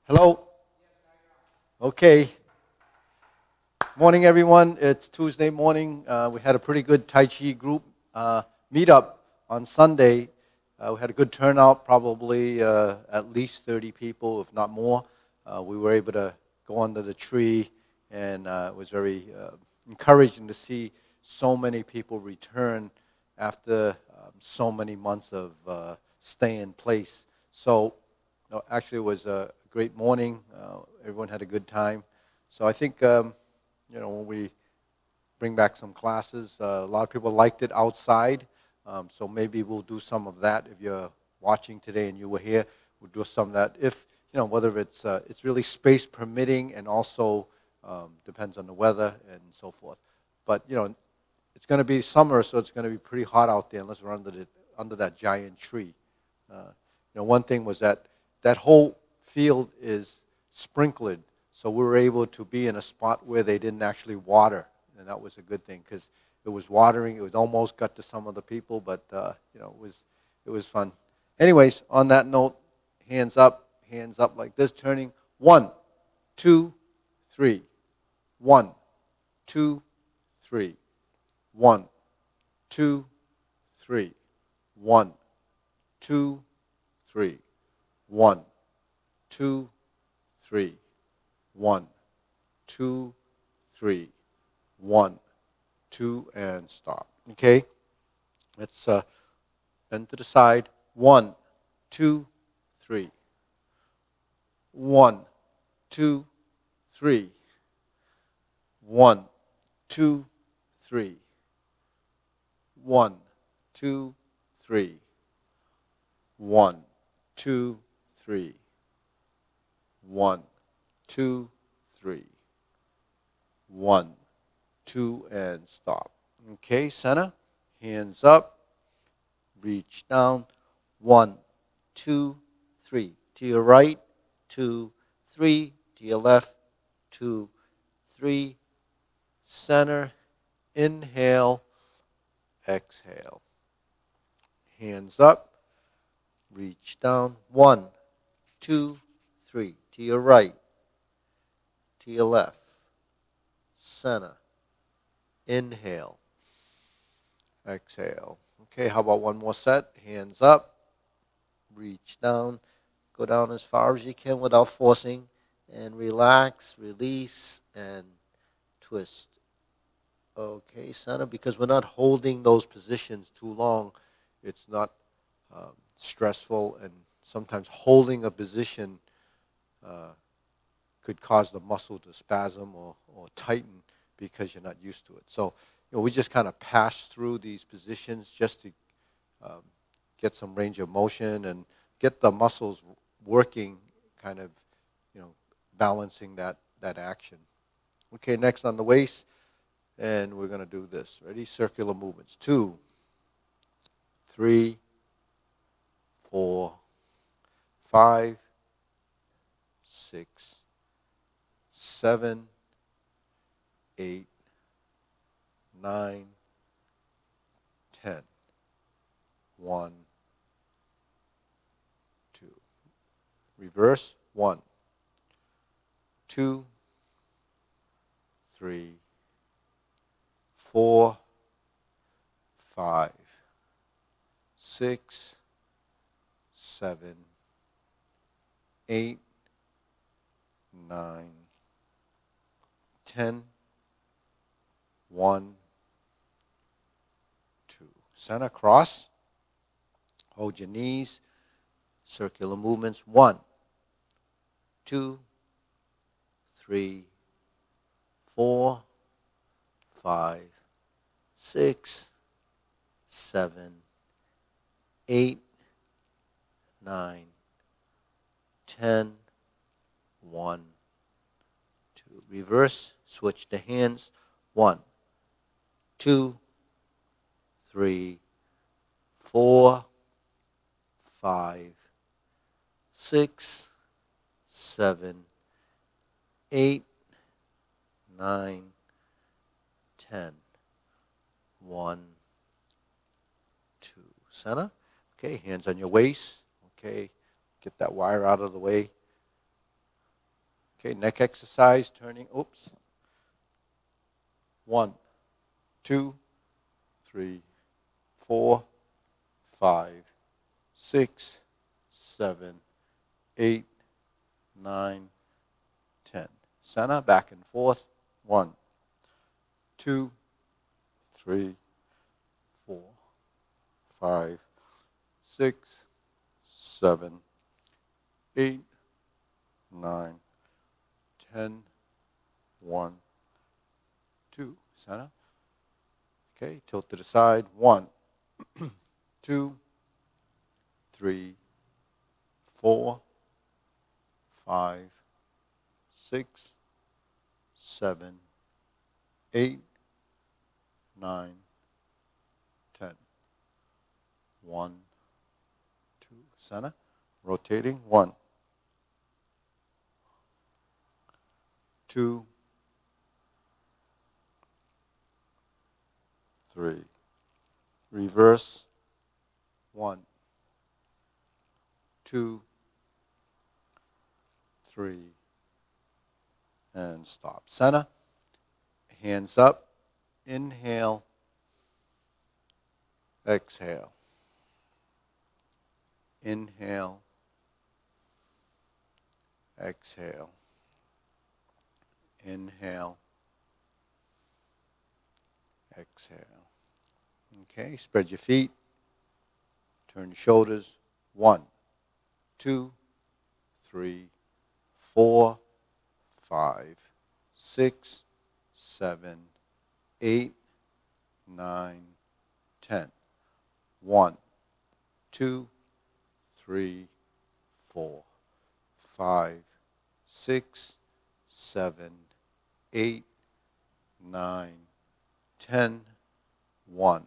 Hello? Okay. Morning, everyone. It's Tuesday morning. We had a pretty good Tai Chi group meetup on Sunday. We had a good turnout, probably at least 30 people, if not more. We were able to go under the tree, and it was very encouraging to see so many people return after so many months of stay in place. So, actually, it was a great morning. Everyone had a good time. So I think, when we bring back some classes, a lot of people liked it outside. So maybe we'll do some of that. If you're watching today and you were here, we'll do some of that. If, whether it's really space permitting, and also depends on the weather and so forth. But, it's going to be summer, so it's going to be pretty hot out there unless we're under that giant tree. One thing was that whole field is sprinkled, so we were able to be in a spot where they didn't actually water, and that was a good thing because it was watering. It was almost got to some of the people, but it was fun. Anyways, on that note, hands up like this, turning 1, 2, 3, 1, 2, 3, 1, 2, 3, 1, 2, 3, 1, 2, 3, 1, 2, 3, 1, 2, and stop. Okay? Let's bend to the side. 1, 2, 3. 1, 2, 3. 1, 2, 3. 1, 2, 3. 1, 2, 3. 1, 2, 3. 1, 2, and stop. Okay, center. Hands up. Reach down. 1, 2, 3. To your right. 2, 3. To your left. 2, 3. Center. Inhale. Exhale. Hands up. Reach down. 1, 2, 3. To your right. To your left. Center. Inhale. Exhale. Okay, how about one more set? Hands up. Reach down. Go down as far as you can without forcing. And relax, release, and twist. Okay, center, because we're not holding those positions too long. It's not stressful, and sometimes holding a position could cause the muscle to spasm or tighten because you're not used to it. So, we just kind of pass through these positions just to get some range of motion and get the muscles working, kind of, balancing that action. Okay, next on the waist, and we're going to do this. Ready? Circular movements. 2, 3, 4, 5, 6, 7, 8, 9, 10. 1, 2. Reverse. 1, 2, 3, 4, 5, 6, 7, 8, 9, 10. 1, 2. Center, cross. Hold your knees. Circular movements. 1, 2, 3, 4, 5, 6, 7, 8, 9, 10. 1, 2. Reverse. Switch the hands. 1, 2, 3, 4, 5, 6, 7, 8, 9, 10. 1, 2. Center. Okay, hands on your waist. Okay, get that wire out of the way. Okay, neck exercise, turning, oops. 1, 2, 3, 4, 5, 6, 7, 8, 9, 10. Center, back and forth. 1, 2, 3, 4, 5, 6, 7, 8, 9, 10. 1, 2. Center. Okay, tilt to the side. 1, 2, 3, 4, 5, 6, 7, 8, 9, 10. 1, 2. Center. Rotating. 1, 2, 3. Reverse. 1, 2, 3, and stop. Center. Hands up. Inhale. Exhale. Inhale. Exhale. Inhale. Exhale. Okay, spread your feet. Turn your shoulders. 1, 2, 3, 4, 5, 6, 7, 8, 9, 10. 1, 2, 3, 4, 5, 6, 7, 8, 9, 10. 1,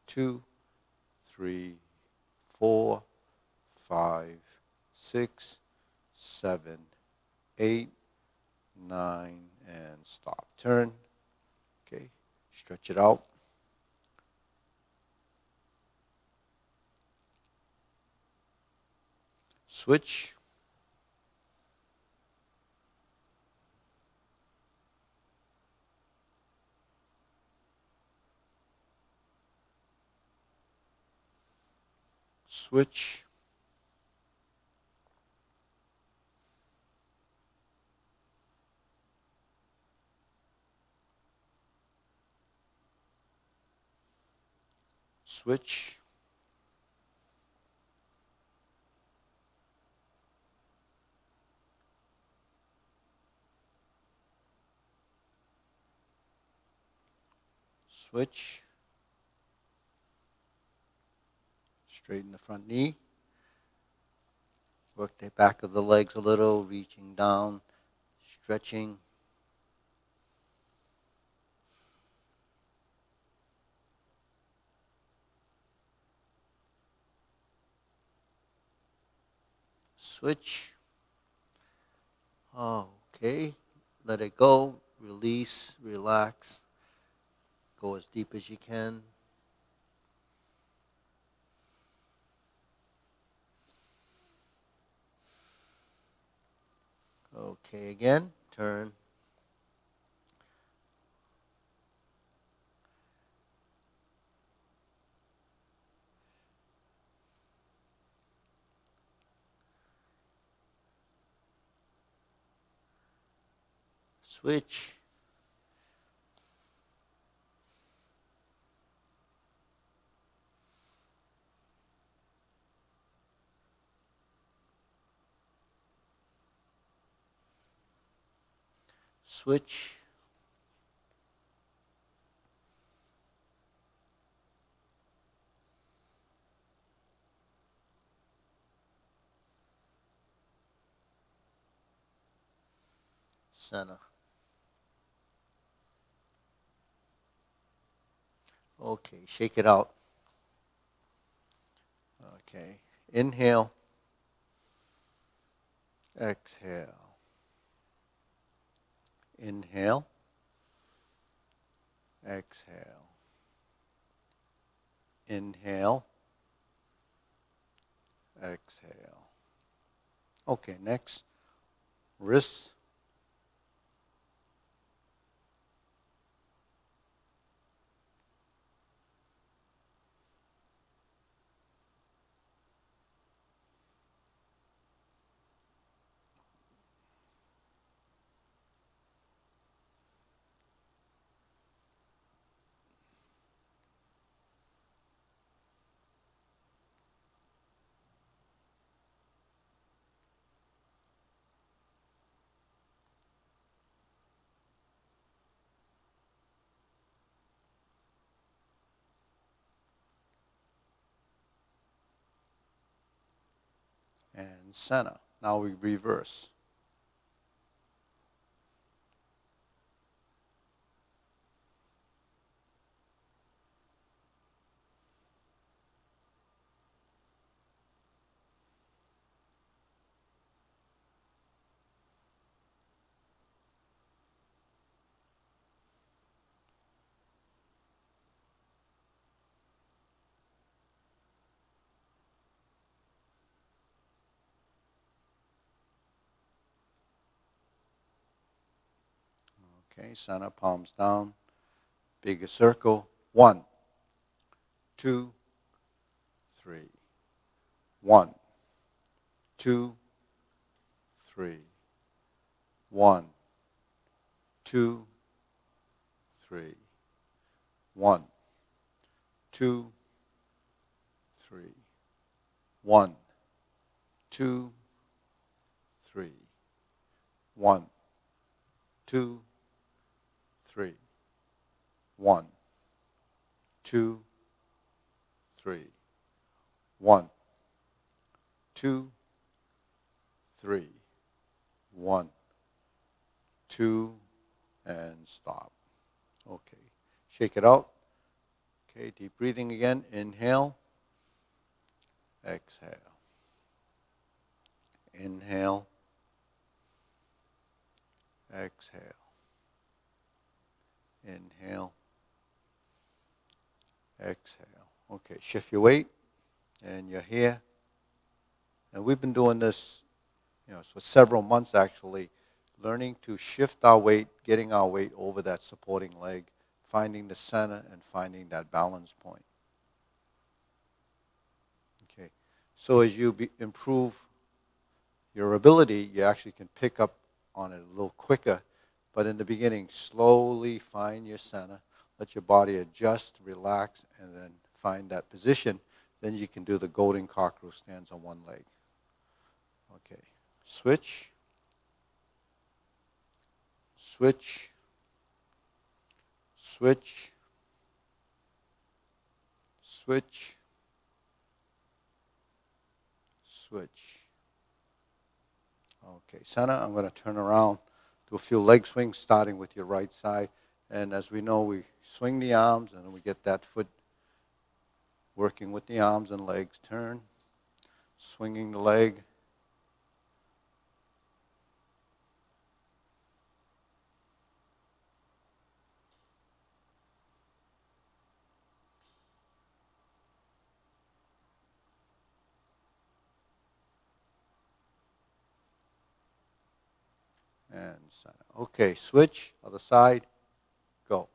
2, 3, 4, 5, 6, 7, 8, 9, and stop. Turn. Okay, stretch it out. Switch. Switch. Switch. Switch. Straighten the front knee. Work the back of the legs a little, reaching down, stretching. Switch. Okay, let it go, release, relax. Go as deep as you can. Okay, again, turn. Switch. Switch. Center. Okay, shake it out. Okay, inhale. Exhale. Inhale. Exhale. Inhale. Exhale. Okay, next. wrists. And center. Now we reverse. Okay, center, palms down, bigger circle. 1, 2, 3. 1, 2, 3. 1, 2, 3. 1, 2, 3. 1, 2, 3. 1, 2, 3. 1, 2, 3. 1, 2, 3. 1, 2, and stop. Okay, shake it out. Okay, deep breathing again. Inhale, exhale. Inhale, exhale. Inhale, exhale. Okay, shift your weight and you're here. And we've been doing this, for several months actually, learning to shift our weight, getting our weight over that supporting leg, finding the center and finding that balance point. Okay, so as you improve your ability, you actually can pick up on it a little quicker. But in the beginning, slowly find your center, let your body adjust, relax, and then find that position. Then you can do the golden cockroach stance on one leg. Okay, switch, switch, switch, switch, switch. Okay, center, I'm going to turn around. Do a few leg swings starting with your right side. And as we know, we swing the arms and then we get that foot working with the arms and legs. Turn, swinging the leg. And center. Okay, switch, other side, go.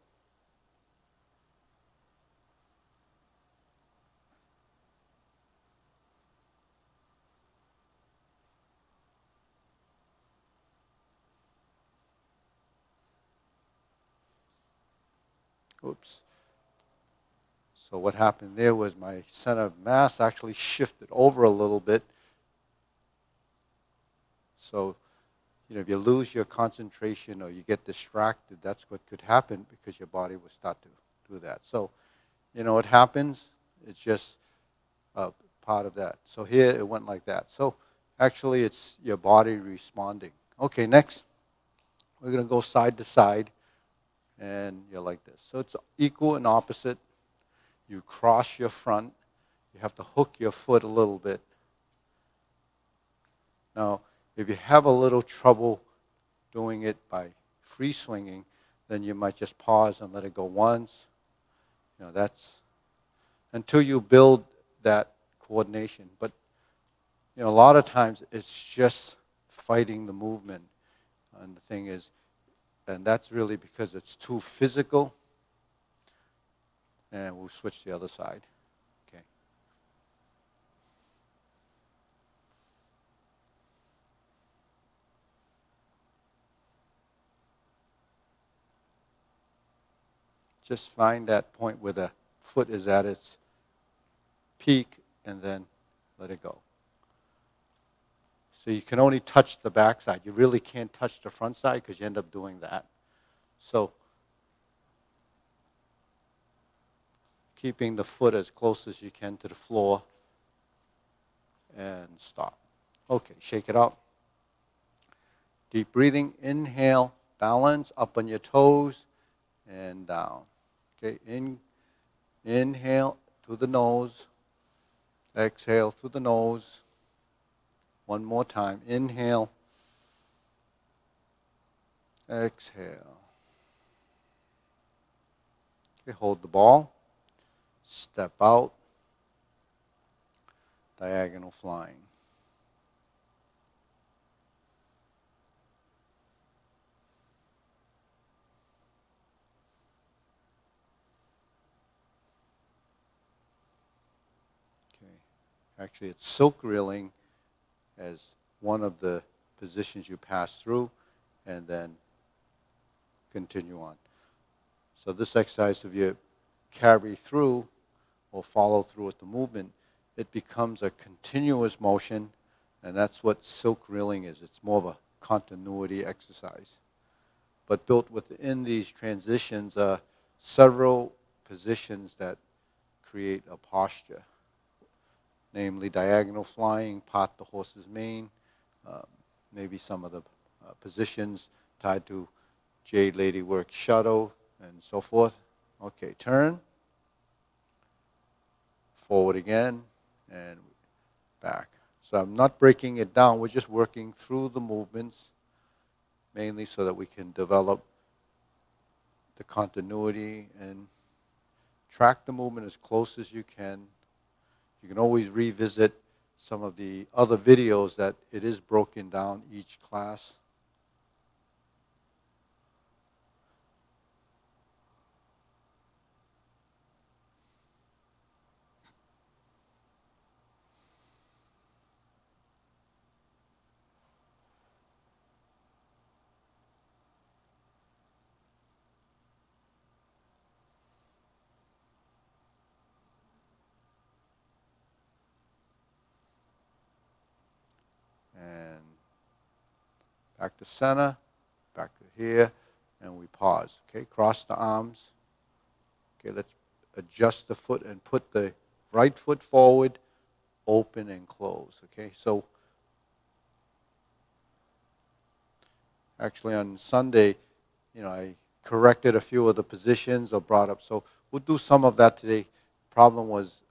Oops. So what happened there was my center of mass actually shifted over a little bit. So, if you lose your concentration or you get distracted, that's what could happen because your body will start to do that. So, it happens. It's just part of that. So here it went like that. So actually it's your body responding. Okay, next we're going to go side to side and you're like this. So it's equal and opposite. You cross your front. You have to hook your foot a little bit. Now, if you have a little trouble doing it by free swinging, then you might just pause and let it go once. That's until you build that coordination. But, a lot of times it's just fighting the movement. And the thing is, and that's really because it's too physical. And we'll switch to the other side. Okay. Just find that point where the foot is at its peak and then let it go. So you can only touch the back side. You really can't touch the front side because you end up doing that. So keeping the foot as close as you can to the floor and stop. Okay, shake it out. Deep breathing. Inhale, balance, up on your toes and down. Okay, inhale through the nose. Exhale through the nose. One more time. Inhale. Exhale. Okay, hold the ball. Step out. Diagonal flying. Okay. Actually, it's silk reeling as one of the positions you pass through and then continue on. So this exercise, if you carry through or follow through with the movement, it becomes a continuous motion, and that's what silk reeling is. It's more of a continuity exercise. But built within these transitions are several positions that create a posture, namely diagonal flying, part the horse's mane, maybe some of the positions tied to Jade Lady Work Shadow, and so forth. Okay, turn, forward again, and back. So I'm not breaking it down, we're just working through the movements, mainly so that we can develop the continuity and track the movement as close as you can. You can always revisit some of the other videos that it is broken down each class. And back to center, back to here, and we pause. Okay, cross the arms. Okay, let's adjust the foot and put the right foot forward, open and close. Okay, so actually on Sunday, I corrected a few of the positions or brought up. So we'll do some of that today. Problem was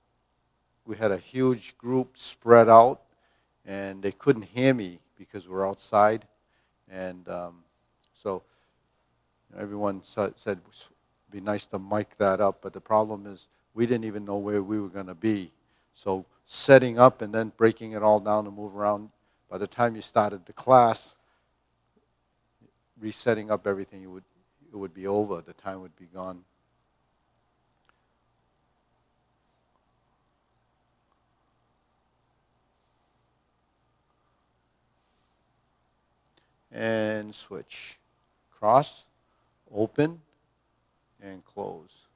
we had a huge group spread out, and they couldn't hear me because we're outside. And so everyone said it'd be nice to mic that up, but the problem is we didn't even know where we were going to be. So setting up and then breaking it all down to move around, by the time you started the class, resetting up everything, it would be over. The time would be gone. And switch. Cross, open, and close.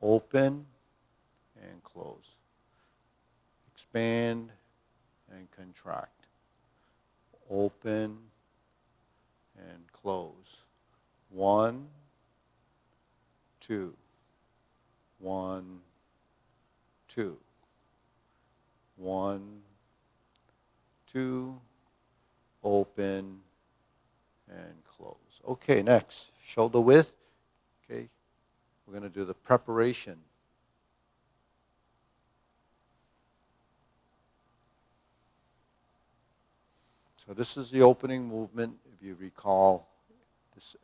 Open and close. Expand and contract. Open and close. 1, 2. 1, 2. 1, 2. Open and close. Okay, next, shoulder width. Okay, we're going to do the preparation. So this is the opening movement. If you recall, it's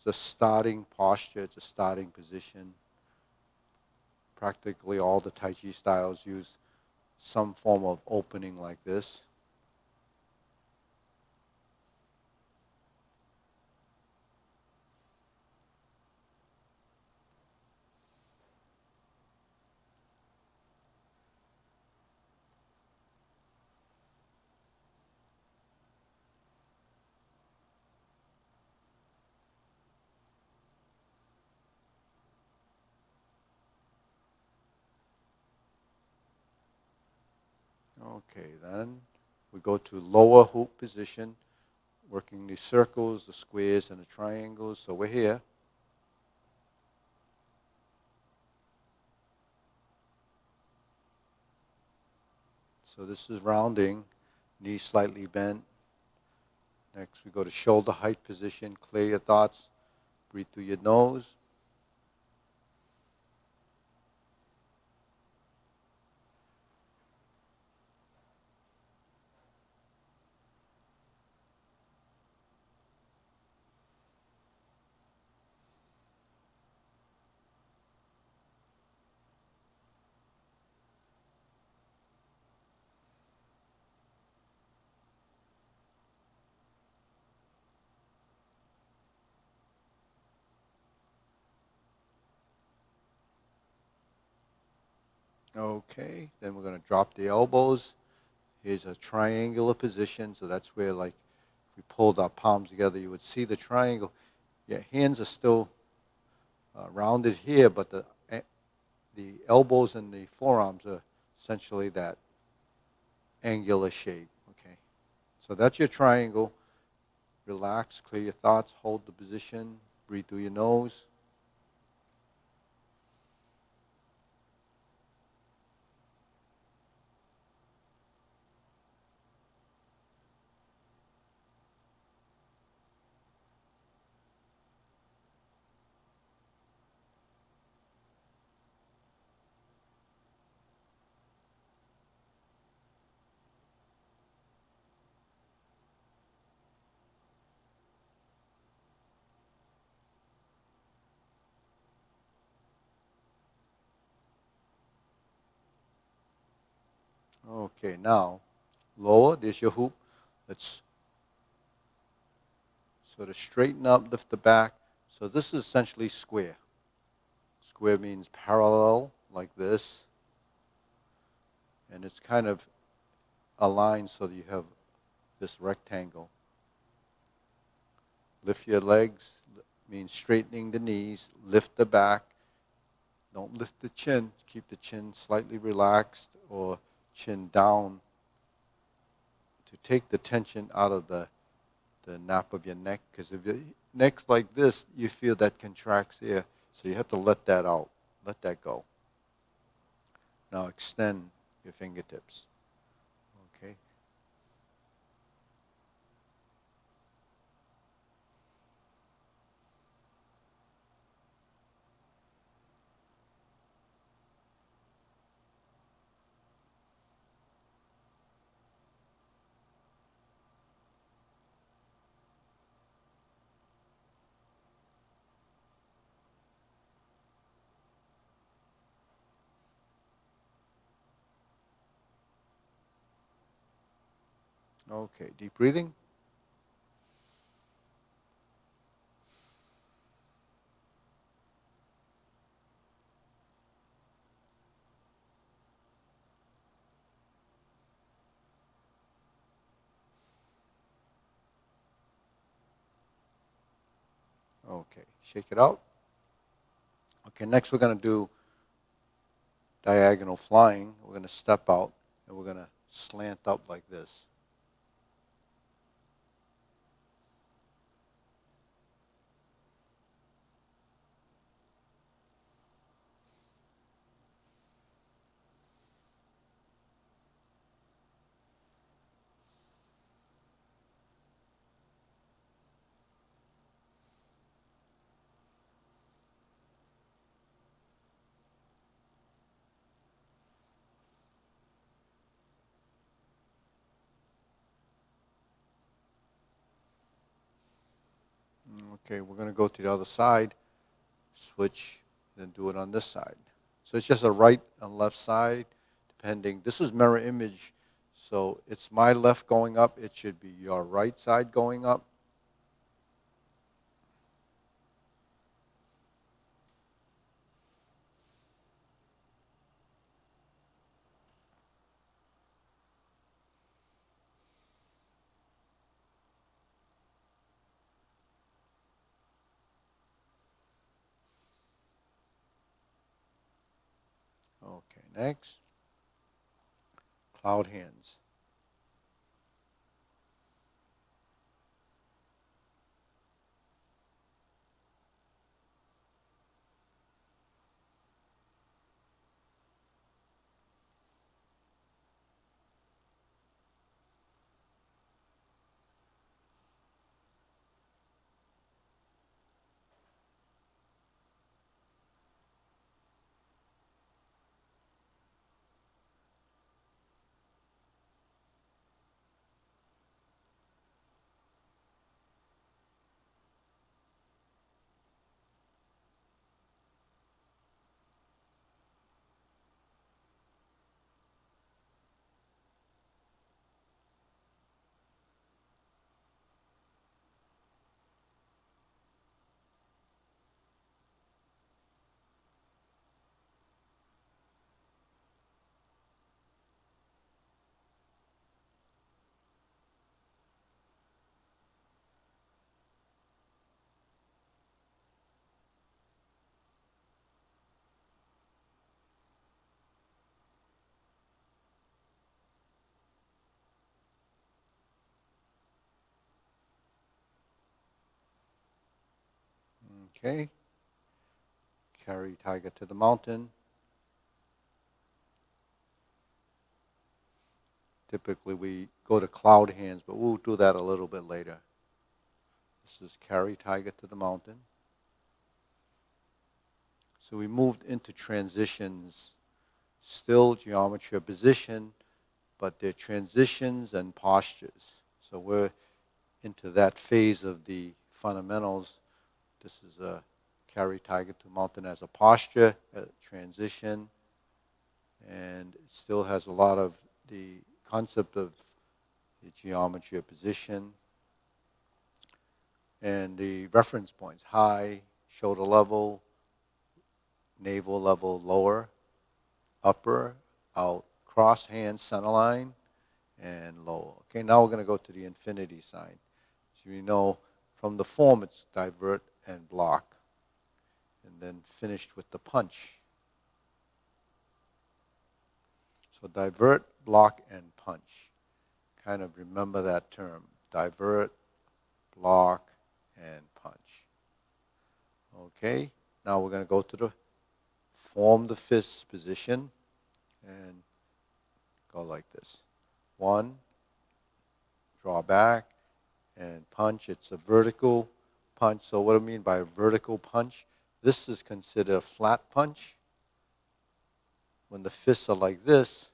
a starting posture, it's a starting position. Practically all the Tai Chi styles use some form of opening like this. Okay, then we go to lower hoop position, working the circles, the squares, and the triangles. So we're here. So this is rounding, knees slightly bent. Next we go to shoulder height position, clear your thoughts, breathe through your nose. Okay, then we're going to drop the elbows. Here's a triangular position, so that's where, like, if we pulled our palms together, you would see the triangle. Your hands are still rounded here, but the elbows and the forearms are essentially that angular shape. Okay, so that's your triangle. Relax, clear your thoughts, hold the position, breathe through your nose. Okay, now lower, there's your hoop. Let's sort of straighten up, lift the back. So this is essentially square. Square means parallel, like this. And it's kind of aligned so that you have this rectangle. Lift your legs, means straightening the knees, lift the back. Don't lift the chin, keep the chin slightly relaxed or chin down to take the tension out of the nape of your neck, because if your neck's like this, you feel that contracts here. So you have to let that out, let that go. Now extend your fingertips. Okay. Okay, deep breathing. Okay, shake it out. Okay, next we're going to do diagonal flying. We're going to step out and we're going to slant up like this. Okay, we're going to go to the other side, switch, then do it on this side. So it's just a right and left side, depending. This is mirror image, so it's my left going up. It should be your right side going up. Okay, next. cloud hands. Okay. Carry tiger to the mountain. Typically we go to cloud hands, but we'll do that a little bit later. This is carry tiger to the mountain. So we moved into transitions, still geometry of position, but they're transitions and postures. So we're into that phase of the fundamentals. This is a carry tiger to mountain as a posture, a transition, and it still has a lot of the concept of the geometry of position and the reference points: high, shoulder level, navel level, lower, upper, out, cross hands, center line, and lower. Okay, now we're going to go to the infinity sign. So you know from the form it's divert and block, and then finished with the punch. So divert, block, and punch. Kind of remember that term: divert, block, and punch. Okay, now we're going to go to the form the fist position and go like this. One, draw back, and punch. It's a vertical punch. So what do I mean by a vertical punch? This is considered a flat punch. When the fists are like this,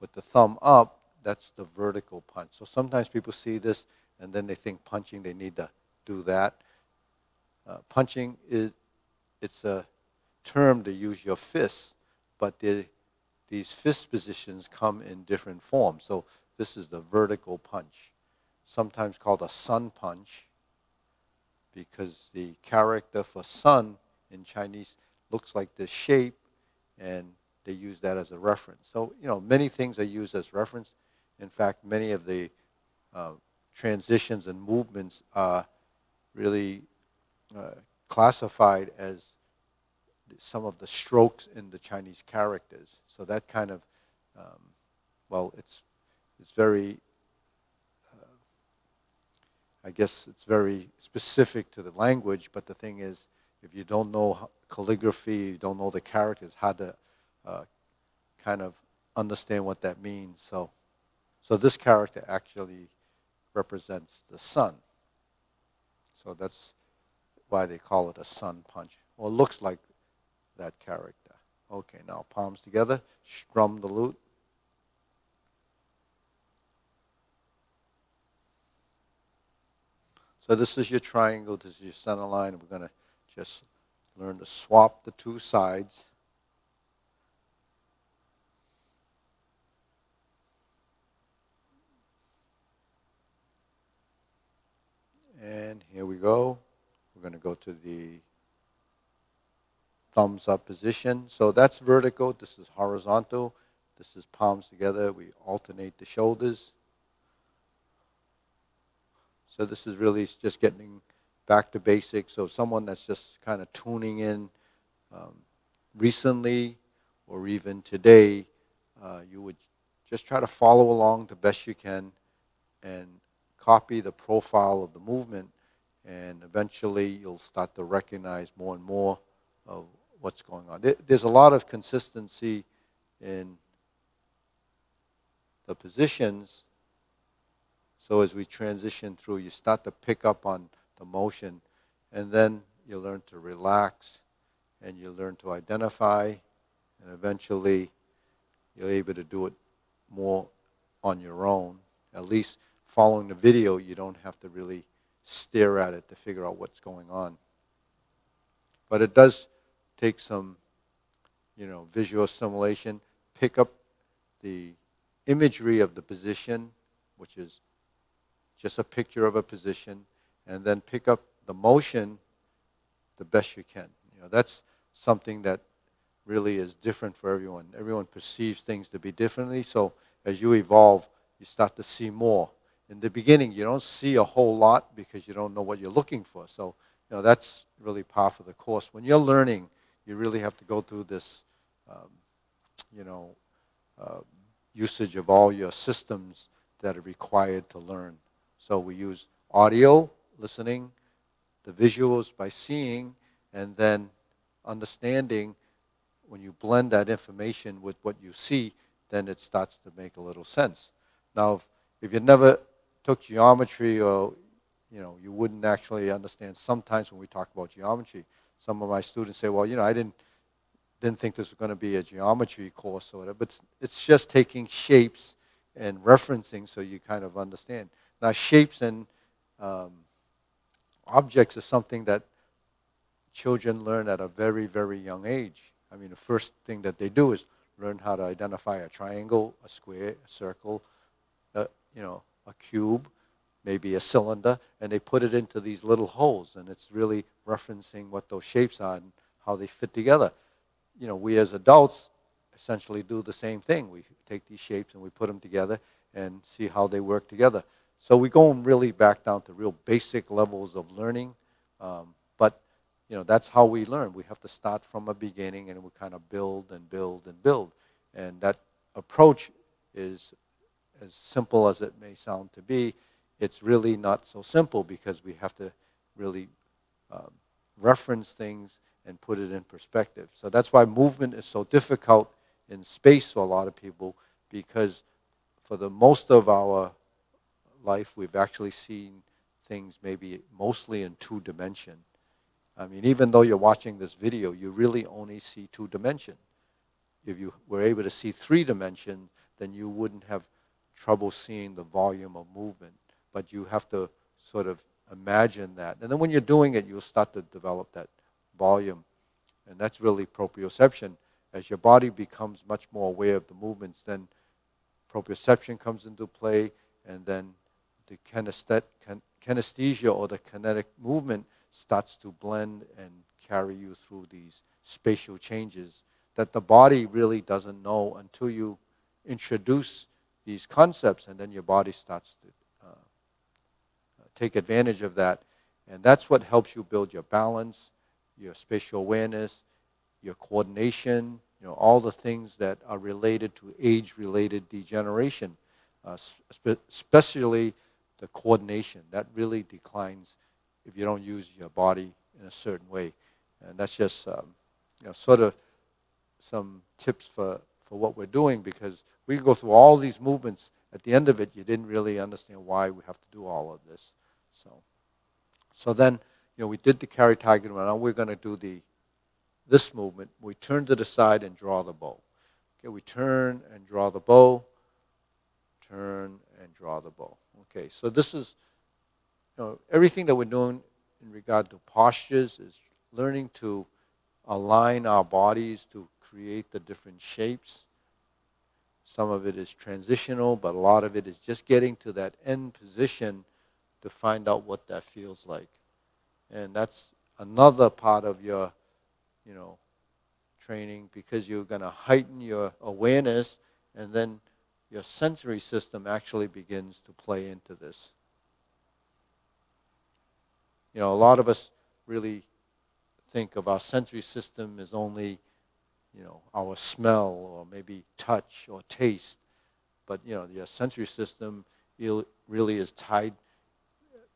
with the thumb up, that's the vertical punch. So sometimes people see this and then they think punching, they need to do that. Punching it's a term to use your fists, but these fist positions come in different forms. So this is the vertical punch, sometimes called a sun punch, because the character for sun in Chinese looks like this shape, and they use that as a reference. So, many things are used as reference. In fact, many of the transitions and movements are really classified as some of the strokes in the Chinese characters. So that kind of, it's very, I guess it's very specific to the language, but the thing is, if you don't know calligraphy, you don't know the characters, how to kind of understand what that means. So this character actually represents the sun. So that's why they call it a sun punch, or looks like that character. Okay, now palms together, strum the lute. So this is your triangle, this is your center line. We're going to just learn to swap the two sides. And here we go. We're going to go to the thumbs up position. So that's vertical, this is horizontal. This is palms together. We alternate the shoulders. So this is really just getting back to basics. So someone that's just kind of tuning in recently or even today, you would just try to follow along the best you can and copy the profile of the movement, and eventually you'll start to recognize more and more of what's going on. There's a lot of consistency in the positions, so as we transition through, you start to pick up on the motion, and then you learn to relax, and you learn to identify, and eventually you're able to do it more on your own. At least following the video, you don't have to really stare at it to figure out what's going on. But it does take some, visual assimilation. Pick up the imagery of the position, which is just a picture of a position, and then pick up the motion the best you can. That's something that really is different for everyone. Everyone perceives things to be differently, so as you evolve, you start to see more. In the beginning, you don't see a whole lot because you don't know what you're looking for. So, that's really part of the course. When you're learning, you really have to go through this, usage of all your systems that are required to learn. So we use audio, listening, the visuals by seeing, and then understanding. When you blend that information with what you see, then it starts to make a little sense. Now, if you never took geometry, or you wouldn't actually understand. Sometimes when we talk about geometry, some of my students say, well, I didn't think this was going to be a geometry course or whatever, but it's just taking shapes and referencing so you kind of understand. Now, shapes and objects are something that children learn at a very, very young age. I mean, the first thing that they do is learn how to identify a triangle, a square, a circle, a cube, maybe a cylinder, and they put it into these little holes, and it's really referencing what those shapes are and how they fit together. We as adults essentially do the same thing. We take these shapes and we put them together and see how they work together. So we go really back down to real basic levels of learning, but that's how we learn. We have to start from a beginning, and we kind of build and build and build. And that approach is as simple as it may sound to be. It's really not so simple because we have to really reference things and put it in perspective. So that's why movement is so difficult in space for a lot of people, because for the most of our life, we've actually seen things maybe mostly in 2-dimension. I mean, even though you're watching this video, you really only see 2-dimension. If you were able to see 3-dimension, then you wouldn't have trouble seeing the volume of movement. But you have to sort of imagine that. And then when you're doing it, you'll start to develop that volume. And that's really proprioception. As your body becomes much more aware of the movements, then proprioception comes into play, and then the kinesthesia, or the kinetic movement, starts to blend and carry you through these spatial changes that the body really doesn't know until you introduce these concepts, and then your body starts to take advantage of that. And that's what helps you build your balance, your spatial awareness, your coordination, all the things that are related to age-related degeneration, especially the coordination. That really declines if you don't use your body in a certain way. And that's just sort of some tips for what we're doing, because we can go through all these movements. At the end of it, you didn't really understand why we have to do all of this. So then, we did the carry target. Now we're going to do this movement. We turn to the side and draw the bow. Okay, we turn and draw the bow. Turn and draw the bow. Okay, so this is, everything that we're doing in regard to postures is learning to align our bodies to create the different shapes. Some of it is transitional, but a lot of it is just getting to that end position to find out what that feels like. And that's another part of your, training, because you're going to heighten your awareness, and then your sensory system actually begins to play into this. A lot of us really think of our sensory system as only, our smell, or maybe touch or taste. but your sensory system really is tied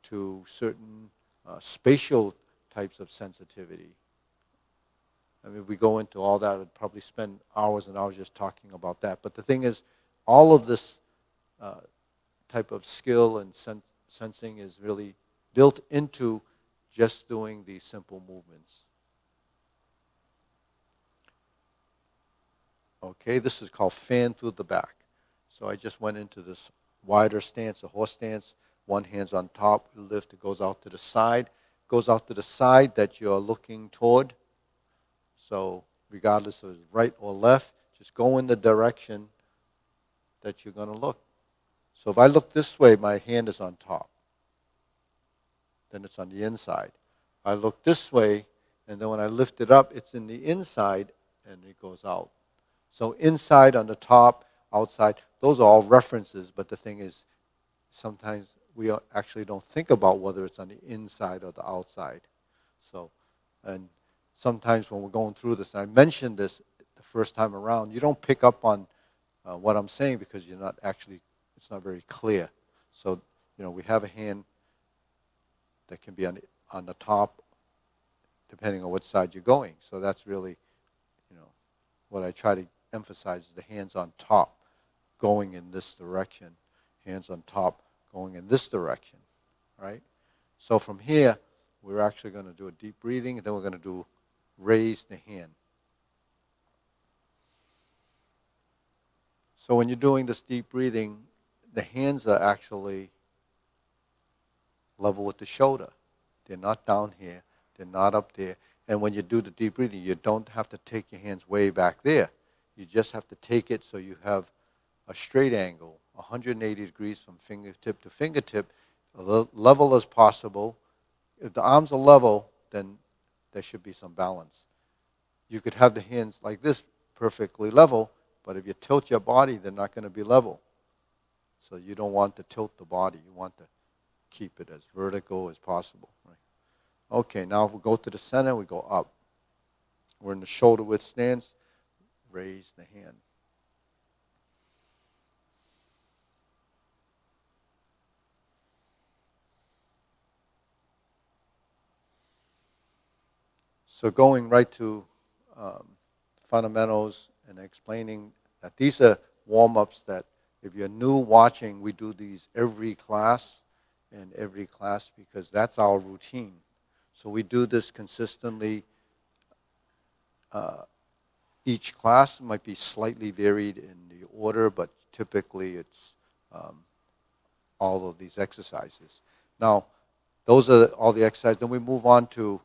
to certain spatial types of sensitivity. I mean, if we go into all that, I'd probably spend hours and hours just talking about that. But the thing is, all of this type of skill and sensing is really built into just doing these simple movements. Okay, this is called fan through the back. So I just went into this wider stance, a horse stance. One hand's on top, lift, it goes out to the side. Goes out to the side that you're looking toward. So regardless of right or left, just go in the direction that you're going to look. So if I look this way, my hand is on top. Then it's on the inside. I look this way, and then when I lift it up, it's in the inside, and it goes out. So inside, on the top, outside, those are all references, but the thing is, sometimes we actually don't think about whether it's on the inside or the outside. So, and sometimes when we're going through this, and I mentioned this the first time around, you don't pick up on what I'm saying because you're not actually, it's not very clear. So, we have a hand that can be on the top, depending on what side you're going. So that's really, what I try to emphasize is the hands on top, going in this direction. Hands on top, going in this direction, right? So from here, we're actually going to do a deep breathing, and then we're going to do raise the hand. So when you're doing this deep breathing, the hands are actually level with the shoulder. They're not down here. They're not up there. And when you do the deep breathing, you don't have to take your hands way back there. You just have to take it so you have a straight angle, 180 degrees from fingertip to fingertip, level as possible. If the arms are level, then there should be some balance. You could have the hands like this perfectly level, but if you tilt your body, they're not going to be level. So you don't want to tilt the body. You want to keep it as vertical as possible. Right? Okay, now if we go to the center, we go up. We're in the shoulder width stance. Raise the hand. So going right to fundamentals and explaining that these are warm-ups that if you're new watching, we do these every class because that's our routine. So we do this consistently. Each class might be slightly varied in the order, but typically it's all of these exercises. Now, those are all the exercises. Then we move on to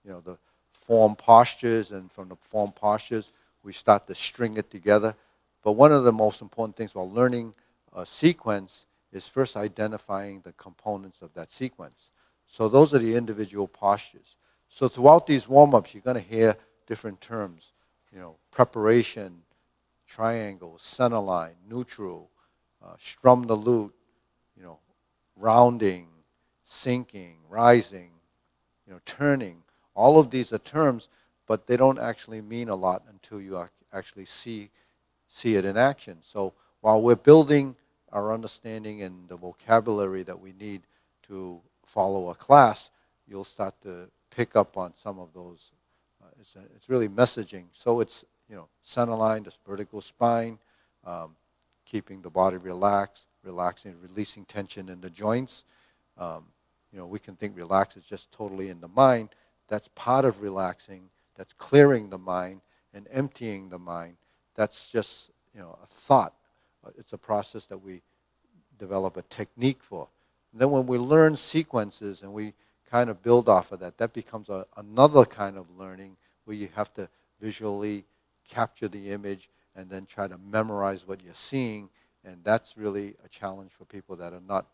the form postures, and from the form postures, we start to string it together. But one of the most important things while learning a sequence is first identifying the components of that sequence. So those are the individual postures. So throughout these warm-ups, you're going to hear different terms, preparation, triangle, center line, neutral, strum the lute, rounding, sinking, rising, turning. All of these are terms, but they don't actually mean a lot until you actually see it in action. So while we're building our understanding and the vocabulary that we need to follow a class, you'll start to pick up on some of those. It's really messaging. So it's, center line, this vertical spine, keeping the body relaxed, relaxing, releasing tension in the joints. We can think relax is just totally in the mind. That's part of relaxing. That's clearing the mind and emptying the mind. That's just, a thought. It's a process that we develop a technique for. And then when we learn sequences and we kind of build off of that, that becomes another kind of learning where you have to visually capture the image and then try to memorize what you're seeing. And that's really a challenge for people that are not,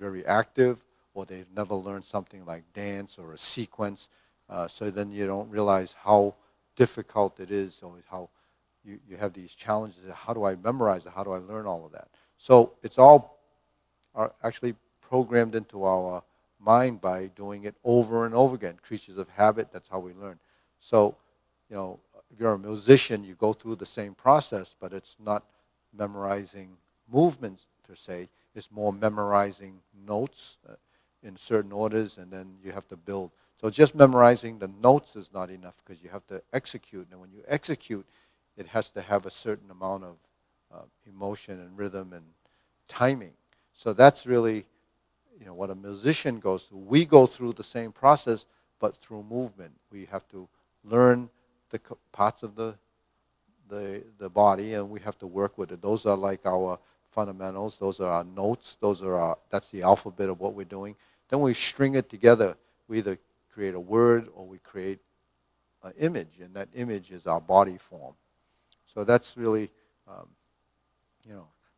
very active, or they've never learned something like dance or a sequence. So then you don't realize how difficult it is, or how you have these challenges. How do I memorize it? How do I learn all of that? So it's all actually programmed into our mind by doing it over and over again. Creatures of habit, that's how we learn. So, if you're a musician, you go through the same process, but it's not memorizing movements per se. It's more memorizing notes in certain orders, and then you have to build. So just memorizing the notes is not enough because you have to execute. And when you execute, it has to have a certain amount of emotion and rhythm and timing. So that's really, what a musician goes through. We go through the same process, but through movement. We have to learn the parts of the body, and we have to work with it. Those are like our fundamentals. Those are our notes. That's the alphabet of what we're doing. Then we string it together. We either create a word or we create an image, and that image is our body form. So that's really,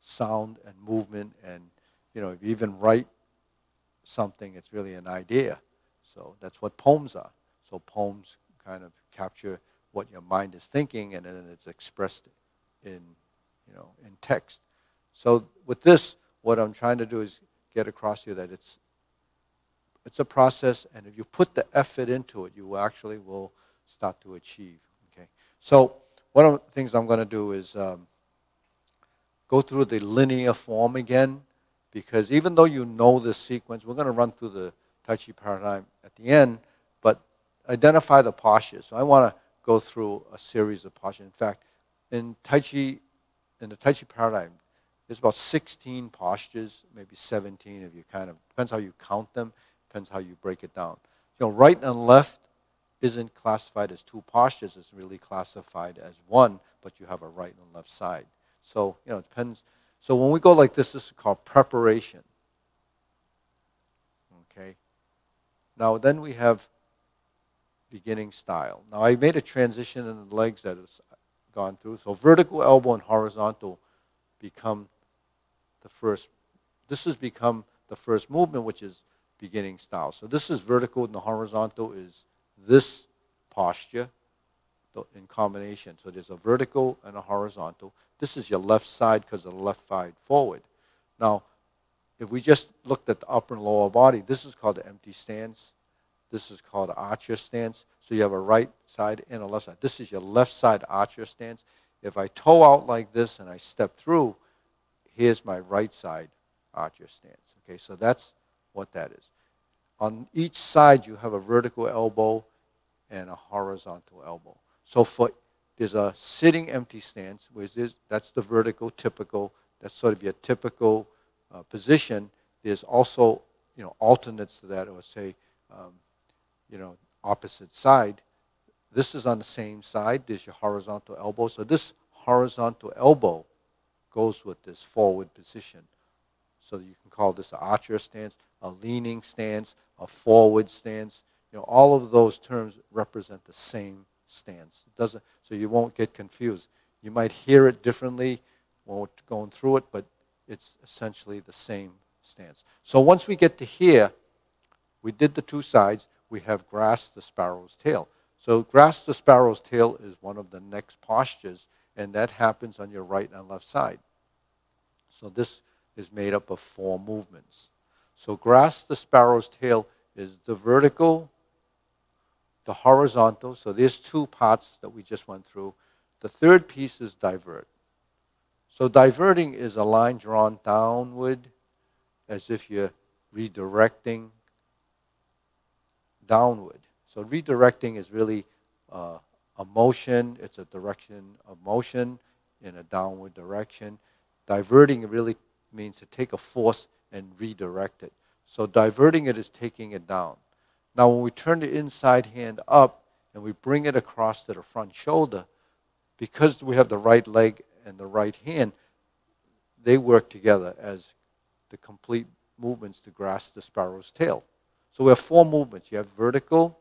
sound and movement, and if you even write something, it's really an idea. So that's what poems are. So poems kind of capture what your mind is thinking, and then it's expressed in text. So with this, what I'm trying to do is get across to you that it's a process, and if you put the effort into it, you actually will start to achieve. Okay. So one of the things I'm going to do is go through the linear form again, because even though you know this sequence, we're going to run through the Tai Chi Paradigm at the end, but identify the postures. So I want to go through a series of postures. In fact, in the Tai Chi Paradigm, there's about 16 postures, maybe 17 if you depends how you count them, depends how you break it down. Right and left isn't classified as two postures, it's really classified as one, but you have a right and left side. So, it depends. So when we go like this is called preparation. Okay. Now then we have beginning style. Now I made a transition in the legs that has gone through. So vertical elbow and horizontal become the first. This has become the first movement, which is beginning style. So this is vertical and the horizontal is this posture in combination. So there's a vertical and a horizontal. This is your left side because of the left side forward. Now, if we just looked at the upper and lower body, this is called the empty stance. This is called the archer stance. So you have a right side and a left side. This is your left side archer stance. If I toe out like this and I step through, here's my right side archer stance. Okay, so that's what that is. On each side, you have a vertical elbow and a horizontal elbow. So there's a sitting empty stance, that's the vertical typical. That's sort of your typical position. There's also alternates to that, or say opposite side. This is on the same side. There's your horizontal elbow. So this horizontal elbow goes with this forward position. So you can call this an archer stance, a leaning stance, a forward stance. All of those terms represent the same stance. So you won't get confused. You might hear it differently when we're going through it, but it's essentially the same stance. So once we get to here, we did the two sides. We have grasp the sparrow's tail. So grasp the sparrow's tail is one of the next postures, and that happens on your right and left side. So this is made up of 4 movements. So grasp the sparrow's tail is the vertical, the horizontal. So there's 2 parts that we just went through. The third piece is divert. So diverting is a line drawn downward as if you're redirecting downward. So redirecting is really a motion. It's a direction of motion in a downward direction. Diverting really means to take a force and redirect it. So diverting it is taking it down. Now when we turn the inside hand up and we bring it across to the front shoulder, because we have the right leg and the right hand, they work together as the complete movements to grasp the sparrow's tail. So we have 4 movements. You have vertical,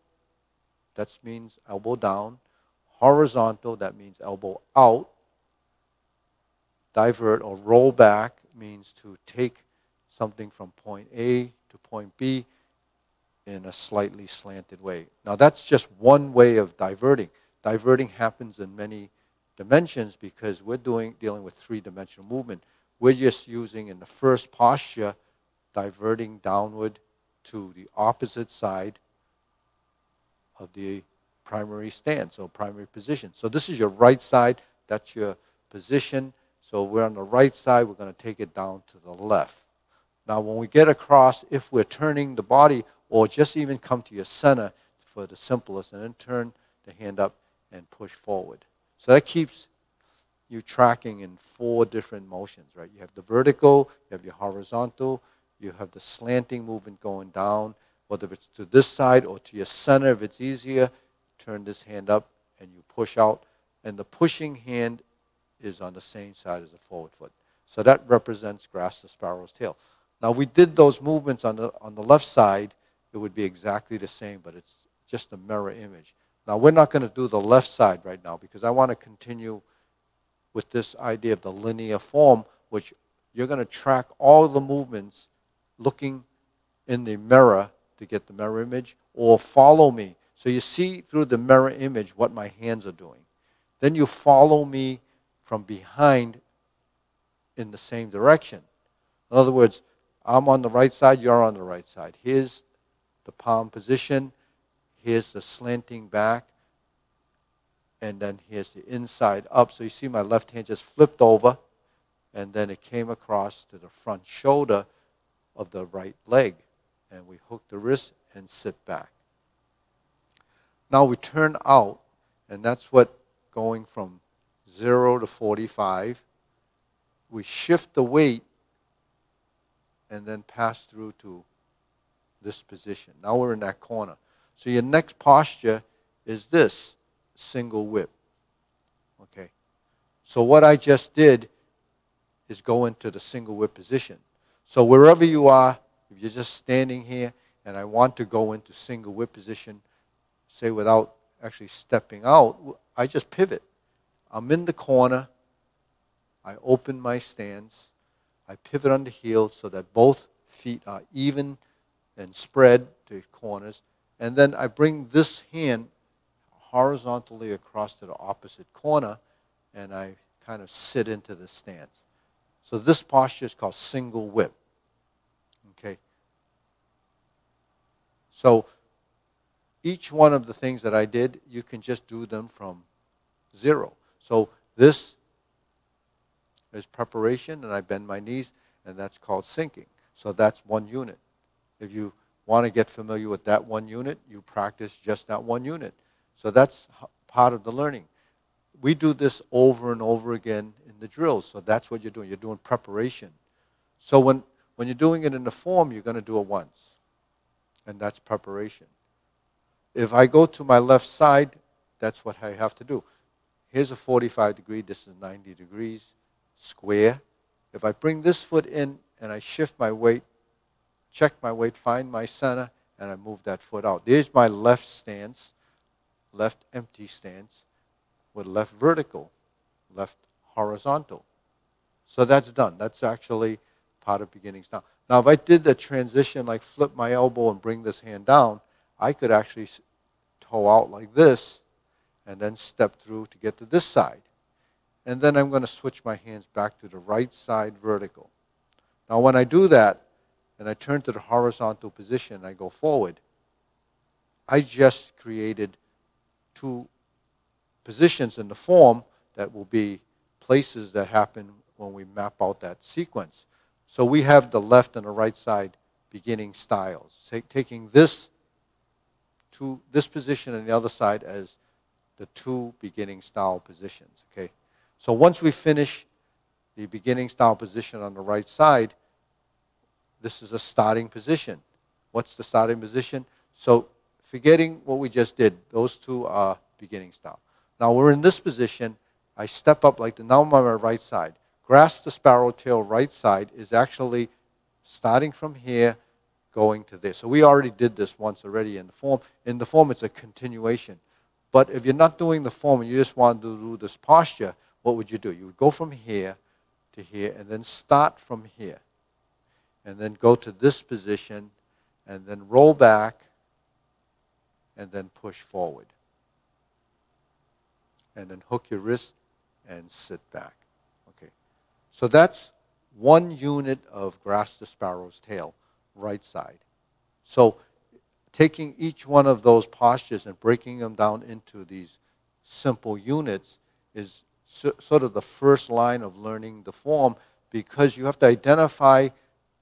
that means elbow down. Horizontal, that means elbow out. Divert or roll back means to take something from point A to point B in a slightly slanted way. Now that's just one way of diverting. Diverting happens in many dimensions because we're dealing with 3-dimensional movement. We're just using in the first posture, diverting downward to the opposite side of the primary stance or primary position. So this is your right side. That's your position. So we're on the right side. We're going to take it down to the left. Now, when we get across, if we're turning the body, or just even come to your center for the simplest, and then turn the hand up and push forward. So that keeps you tracking in 4 different motions, right? You have the vertical, you have your horizontal, you have the slanting movement going down, whether it's to this side or to your center. If it's easier, turn this hand up and you push out. And the pushing hand is on the same side as the forward foot. So that represents grasp the sparrow's tail. Now, we did those movements on the left side. It would be exactly the same, but it's just a mirror image. Now, we're not going to do the left side right now because I want to continue with this idea of the linear form, which you're going to track all the movements looking in the mirror to get the mirror image, or follow me. So you see through the mirror image what my hands are doing. Then you follow me from behind in the same direction. In other words, I'm on the right side, you're on the right side. Here's the palm position. Here's the slanting back. And then here's the inside up. So you see my left hand just flipped over, and then it came across to the front shoulder of the right leg. And we hook the wrist and sit back. Now we turn out, and that's what going from 0 to 45. We shift the weight and then pass through to this position. Now we're in that corner. So your next posture is this, single whip. Okay. So what I just did is go into the single whip position. So wherever you are, if you're just standing here and I want to go into single whip position, say without actually stepping out, I just pivot. I'm in the corner. I open my stance. I pivot on the heel so that both feet are even and spread to corners. And then I bring this hand horizontally across to the opposite corner, and I kind of sit into the stance. So this posture is called single whip. Okay. So each one of the things that I did, you can just do them from 0. So this is preparation, and I bend my knees, and that's called sinking. So that's 1 unit. If you want to get familiar with that 1 unit, you practice just that 1 unit. So that's part of the learning. We do this over and over again in the drills, so that's what you're doing. You're doing preparation. So when you're doing it in the form, you're going to do it once, and that's preparation. If I go to my left side, that's what I have to do. Here's a 45 degree, this is 90 degrees, square. If I bring this foot in and I shift my weight, check my weight, find my center, and I move that foot out. There's my left stance, left empty stance, with left vertical, left horizontal. So that's done. That's actually part of beginning style. Now, if I did the transition, like flip my elbow and bring this hand down, I could actually toe out like this and then step through to get to this side. And then I'm going to switch my hands back to the right side vertical. Now, when I do that, and I turn to the horizontal position, I go forward, I just created 2 positions in the form that will be places that happen when we map out that sequence. So we have the left and the right side beginning styles, taking this position and the other side as the 2 beginning style positions. Okay. So once we finish the beginning style position on the right side, this is a starting position. What's the starting position? So forgetting what we just did, those 2 are beginning style. Now we're in this position. I step up like now I'm on my right side. Grasp the sparrow tail right side is actually starting from here, going to this. So we already did this once already in the form. In the form, it's a continuation. But if you're not doing the form and you just want to do this posture, what would you do? You would go from here to here and then start from here. And then go to this position and then roll back and then push forward. And then hook your wrist and sit back. Okay. So that's 1 unit of grasp the sparrow's tail, right side. So taking each one of those postures and breaking them down into these simple units is sort of the first line of learning the form, because you have to identify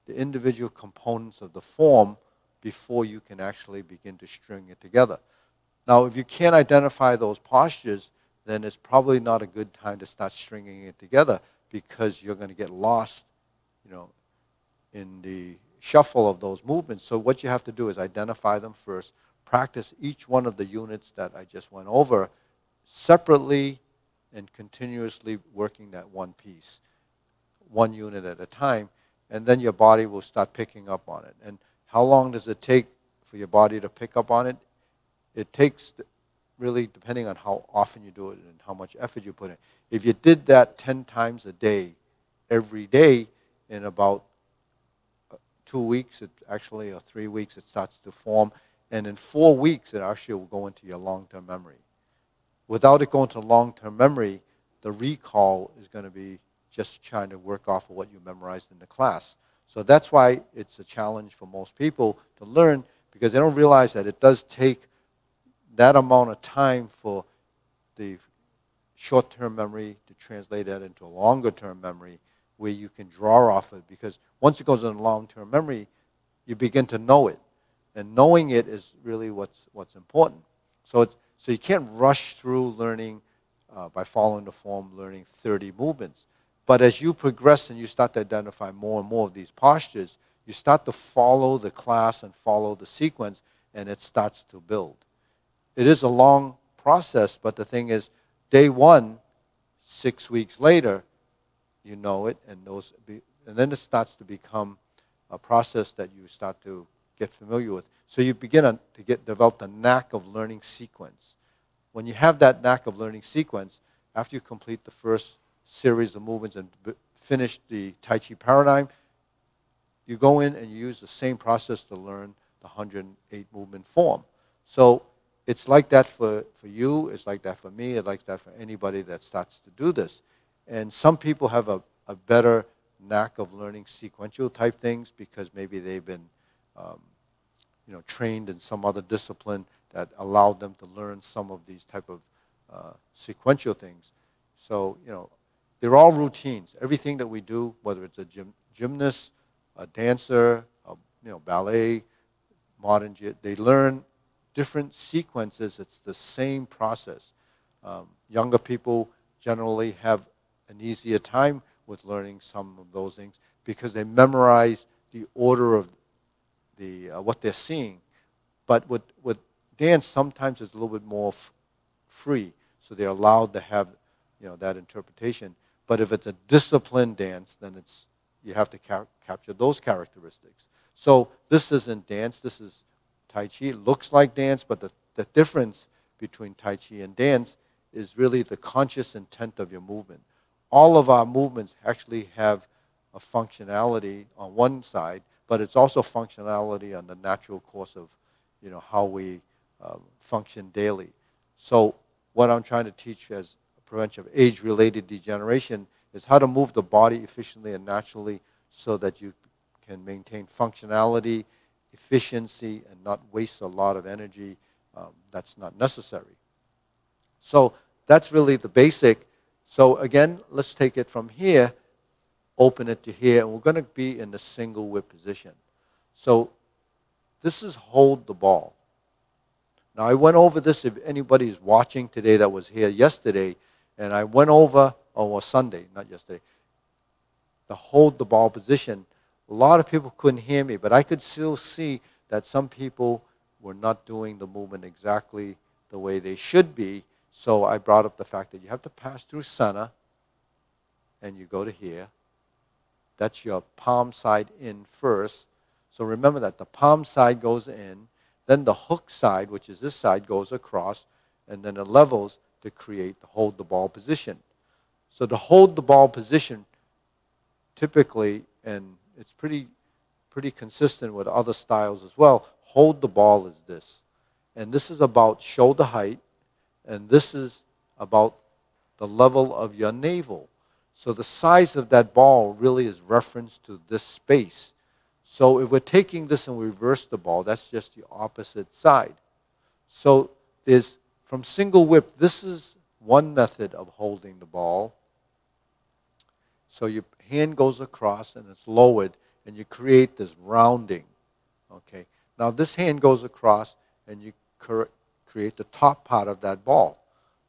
the individual components of the form before you can actually begin to string it together. Now, if you can't identify those postures, then it's probably not a good time to start stringing it together, because you're going to get lost, in the shuffle of those movements. So what you have to do is identify them first, practice each one of the units that I just went over separately, and continuously working that one piece, one unit at a time, and then your body will start picking up on it. And how long does it take for your body to pick up on it? It takes, really, depending on how often you do it and how much effort you put in. If you did that 10 times a day, every day, in about 2 weeks, or 3 weeks, it starts to form. And in 4 weeks, it actually will go into your long-term memory. Without it going to long-term memory, the recall is going to be just trying to work off of what you memorized in the class. So that's why it's a challenge for most people to learn, because they don't realize that it does take that amount of time for the short-term memory to translate that into a longer-term memory where you can draw off it. Because once it goes into long-term memory, you begin to know it. And knowing it is really what's important. So you can't rush through learning by following the form, learning 30 movements. But as you progress and you start to identify more and more of these postures, you start to follow the class and follow the sequence, and it starts to build. It is a long process, but the thing is, day one, 6 weeks later, you know it, and then it starts to become a process that you start to get familiar with. So you begin to develop the knack of learning sequence. When you have that knack of learning sequence, after you complete the first series of movements and finish the Tai Chi Paradigm, you go in and you use the same process to learn the 108 movement form. So it's like that for you, it's like that for me, it's like that for anybody that starts to do this. And some people have a better knack of learning sequential type things because maybe they've been trained in some other discipline that allowed them to learn some of these type of sequential things. So, they're all routines. Everything that we do, whether it's a gymnast, a dancer, ballet, modern, they learn different sequences. It's the same process. Younger people generally have an easier time with learning some of those things because they memorize the order of what they're seeing. But with dance, sometimes it's a little bit more free, so they're allowed to have that interpretation. But if it's a disciplined dance, then you have to capture those characteristics. So this isn't dance. This is Tai Chi. It looks like dance, but the difference between Tai Chi and dance is really the conscious intent of your movement. All of our movements actually have a functionality on one side, but it's also functionality on the natural course of how we function daily. So what I'm trying to teach as prevention of age-related degeneration is how to move the body efficiently and naturally so that you can maintain functionality, efficiency, and not waste a lot of energy that's not necessary. So that's really the basic. So again, let's take it from here, open it to here, and we're going to be in the single whip position. So this is hold the ball. Now I went over this, if anybody's watching today that was here yesterday, and I went over, Sunday, not yesterday, the hold the ball position. A lot of people couldn't hear me, but I could still see that some people were not doing the movement exactly the way they should be. So I brought up the fact that you have to pass through center, and you go to here. That's your palm side in first. So remember that the palm side goes in, then the hook side, which is this side, goes across, and then it levels to create the hold the ball position. So the hold the ball position, typically, and it's pretty consistent with other styles as well, hold the ball is this. And this is about shoulder height, and this is about the level of your navel. So the size of that ball really is reference to this space. So if we're taking this and we reverse the ball, that's just the opposite side. So there's, from single whip, this is one method of holding the ball. So your hand goes across and it's lowered, and you create this rounding. Okay. Now this hand goes across, and you create the top part of that ball.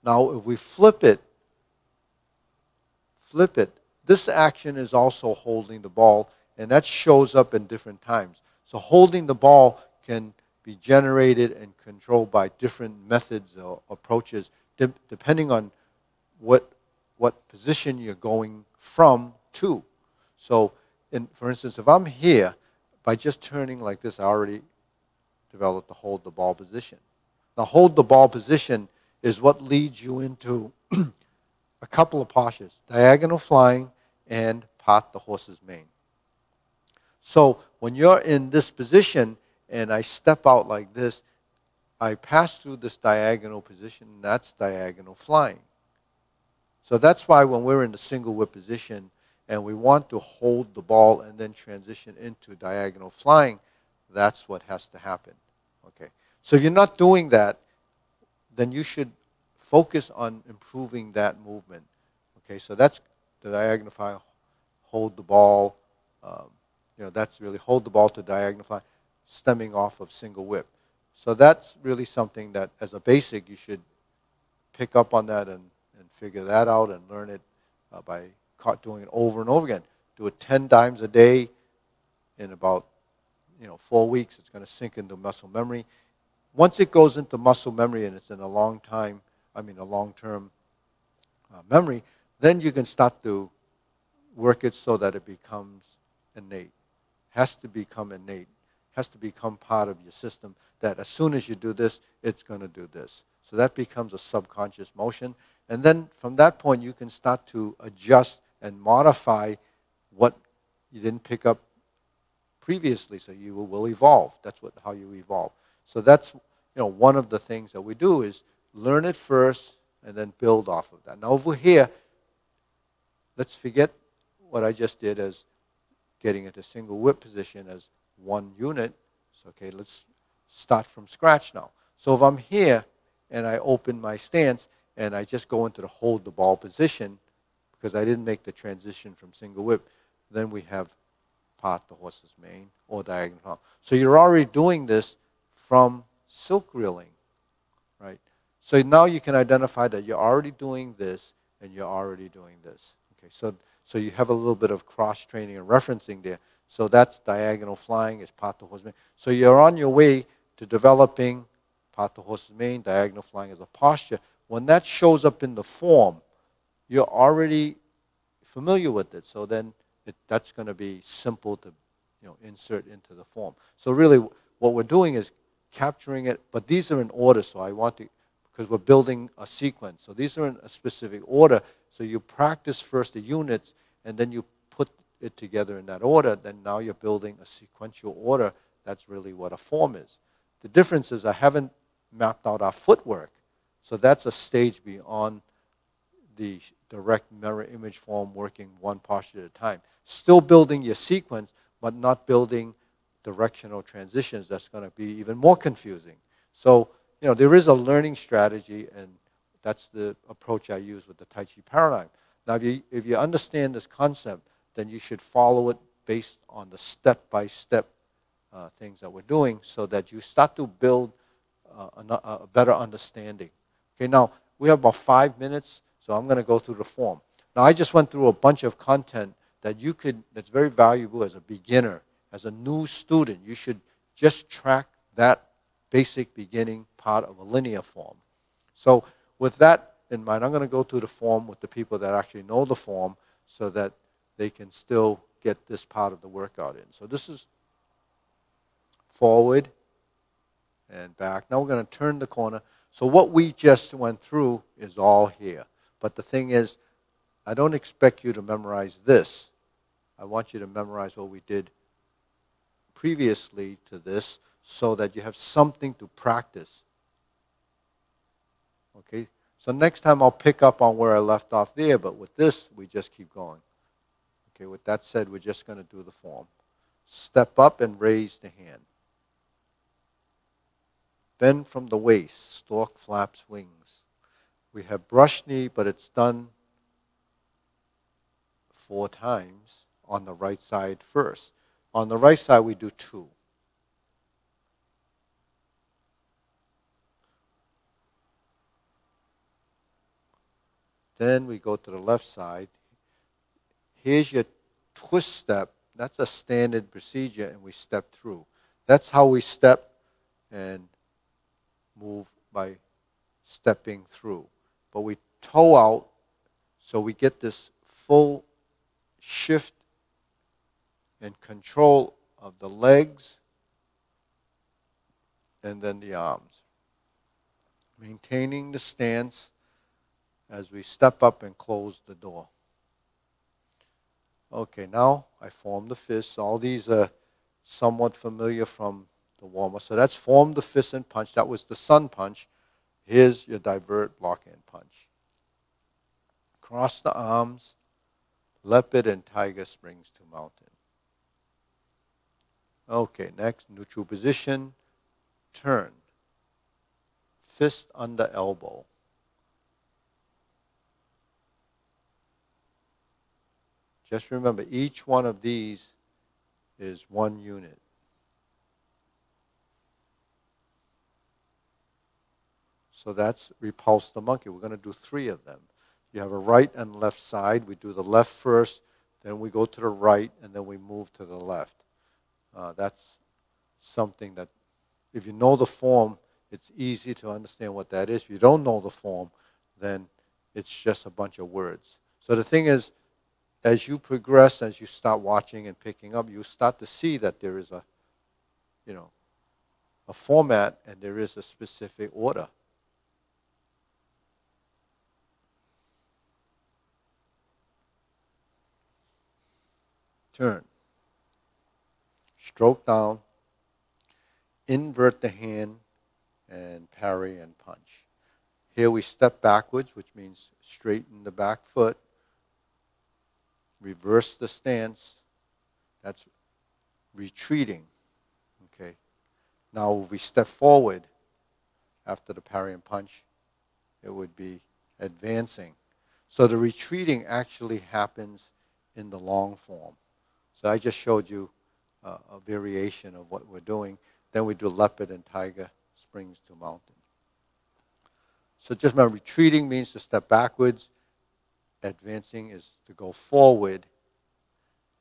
Now if we flip it, this action is also holding the ball, and that shows up in different times. So holding the ball can be generated and controlled by different methods or approaches, depending on what position you're going from to. So, for instance, if I'm here, by just turning like this, I already developed the hold the ball position. Now, hold the ball position is what leads you into a couple of postures: diagonal flying and part the horse's mane. So when you're in this position and I step out like this, I pass through this diagonal position, and that's diagonal flying. So that's why when we're in the single whip position and we want to hold the ball and then transition into diagonal flying, that's what has to happen. Okay. So if you're not doing that, then you should focus on improving that movement. Okay, so that's the diagonal fly, hold the ball. That's really hold the ball to diagonal fly, stemming off of single whip. So that's really something that, as a basic, you should pick up on that and figure that out and learn it by doing it over and over again. Do it 10 times a day. In about 4 weeks, it's going to sink into muscle memory. Once it goes into muscle memory and it's in a long-term memory, then you can start to work it so that it becomes innate. Has to become innate. Has to become part of your system, that as soon as you do this, it's going to do this. So that becomes a subconscious motion. And then from that point, you can start to adjust and modify what you didn't pick up previously, so you will evolve. That's how you evolve. So that's one of the things that we do is learn it first and then build off of that. Now over here, let's forget what I just did as getting into single whip position as one unit. So okay, let's start from scratch now. So if I'm here and I open my stance and I just go into the hold the ball position because I didn't make the transition from single whip, then we have part the horse's mane or diagonal. So you're already doing this from silk reeling, right? So now you can identify that you're already doing this and you're already doing this. Okay, so you have a little bit of cross-training and referencing there. So that's diagonal flying is part the horse's mane. So you're on your way to developing part the horse's mane, diagonal flying as a posture. When that shows up in the form, you're already familiar with it. So then that's going to be simple to insert into the form. So really what we're doing is capturing it, but these are in order. So I want to, because we're building a sequence. So these are in a specific order. So you practice first the units, and then you put it together in that order. Then now you're building a sequential order. That's really what a form is. The difference is I haven't mapped out our footwork. So that's a stage beyond the direct mirror image form, working one posture at a time. Still building your sequence, but not building directional transitions. That's going to be even more confusing. So, there is a learning strategy, and that's the approach I use with the Tai Chi Paradigm. Now, if you understand this concept, then you should follow it based on the step-by-step things that we're doing so that you start to build a better understanding. Okay, now, we have about 5 minutes, so I'm going to go through the form. Now, I just went through a bunch of content that's very valuable as a beginner, as a new student. You should just track that basic beginning part of a linear form. So with that in mind, I'm going to go through the form with the people that actually know the form so that they can still get this part of the workout in. So this is forward and back. Now we're going to turn the corner. So what we just went through is all here. But the thing is, I don't expect you to memorize this. I want you to memorize what we did previously to this so that you have something to practice. Okay? So next time I'll pick up on where I left off there, but with this, we just keep going. Okay, with that said, we're just going to do the form. Step up and raise the hand. Bend from the waist, stork flaps wings. We have brush knee, but it's done 4 times on the right side first. On the right side, we do 2. Then we go to the left side. Here's your twist step. That's a standard procedure, and we step through. That's how we step and move by stepping through. But we toe out so we get this full shift and control of the legs and then the arms. Maintaining the stance as we step up and close the door. Okay, now I form the fist. All these are somewhat familiar from the warm-up. So that's form the fist and punch. That was the sun punch. Here's your divert, block, and punch. Cross the arms, leopard and tiger springs to mountain. Okay, next, neutral position, turn. Fist under elbow. Just remember, each one of these is 1 unit. So that's repulse the monkey. We're going to do 3 of them. You have a right and left side. We do the left first, then we go to the right, and then we move to the left. That's something that, if you know the form, it's easy to understand what that is. If you don't know the form, then it's just a bunch of words. So the thing is, as you progress, as you start watching and picking up, you start to see that there is a format and there is a specific order. Turn. Stroke down. Invert the hand and parry and punch. Here we step backwards, which means straighten the back foot. Reverse the stance. That's retreating. Okay. Now if we step forward after the parry and punch, it would be advancing. So the retreating actually happens in the long form. So I just showed you a variation of what we're doing. Then we do leopard and tiger springs to mountain. So just remember, retreating means to step backwards. Advancing is to go forward.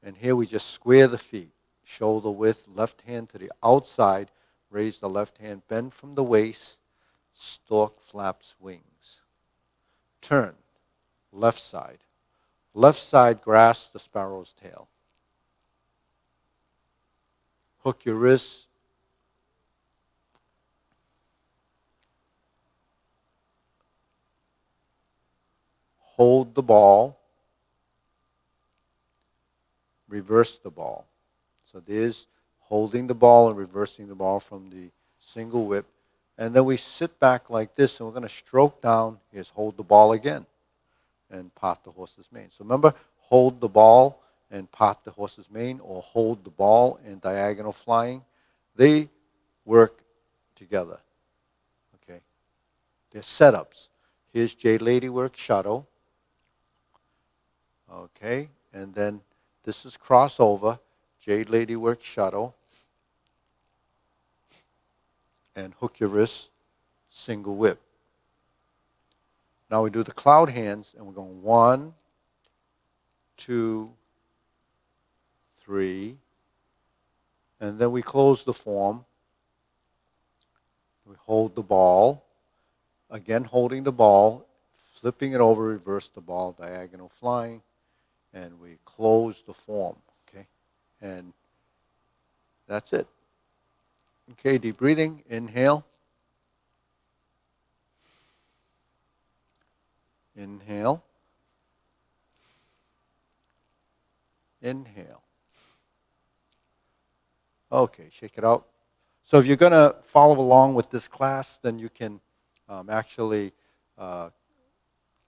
And here we just square the feet. Shoulder width, left hand to the outside. Raise the left hand, bend from the waist. Stork flaps wings. Turn. Left side. Left side, grasp the sparrow's tail. Hook your wrists. Hold the ball. Reverse the ball. So there's holding the ball and reversing the ball from the single whip. And then we sit back like this, and we're going to stroke down. Here's hold the ball again and part the horse's mane. So remember, hold the ball and part the horse's mane, or hold the ball and diagonal flying. They work together. Okay? They're setups. Here's Jade Lady work, shadow. Okay, and then this is crossover, Jade Lady work, shuttle, and hook your wrist, single whip. Now we do the cloud hands, and we're going 1, 2, 3, and then we close the form. We hold the ball, again holding the ball, flipping it over, reverse the ball, diagonal flying, and we close the form, okay? And that's it. Okay, deep breathing, inhale. Inhale. Inhale. Okay, shake it out. So if you're going to follow along with this class, then you can actually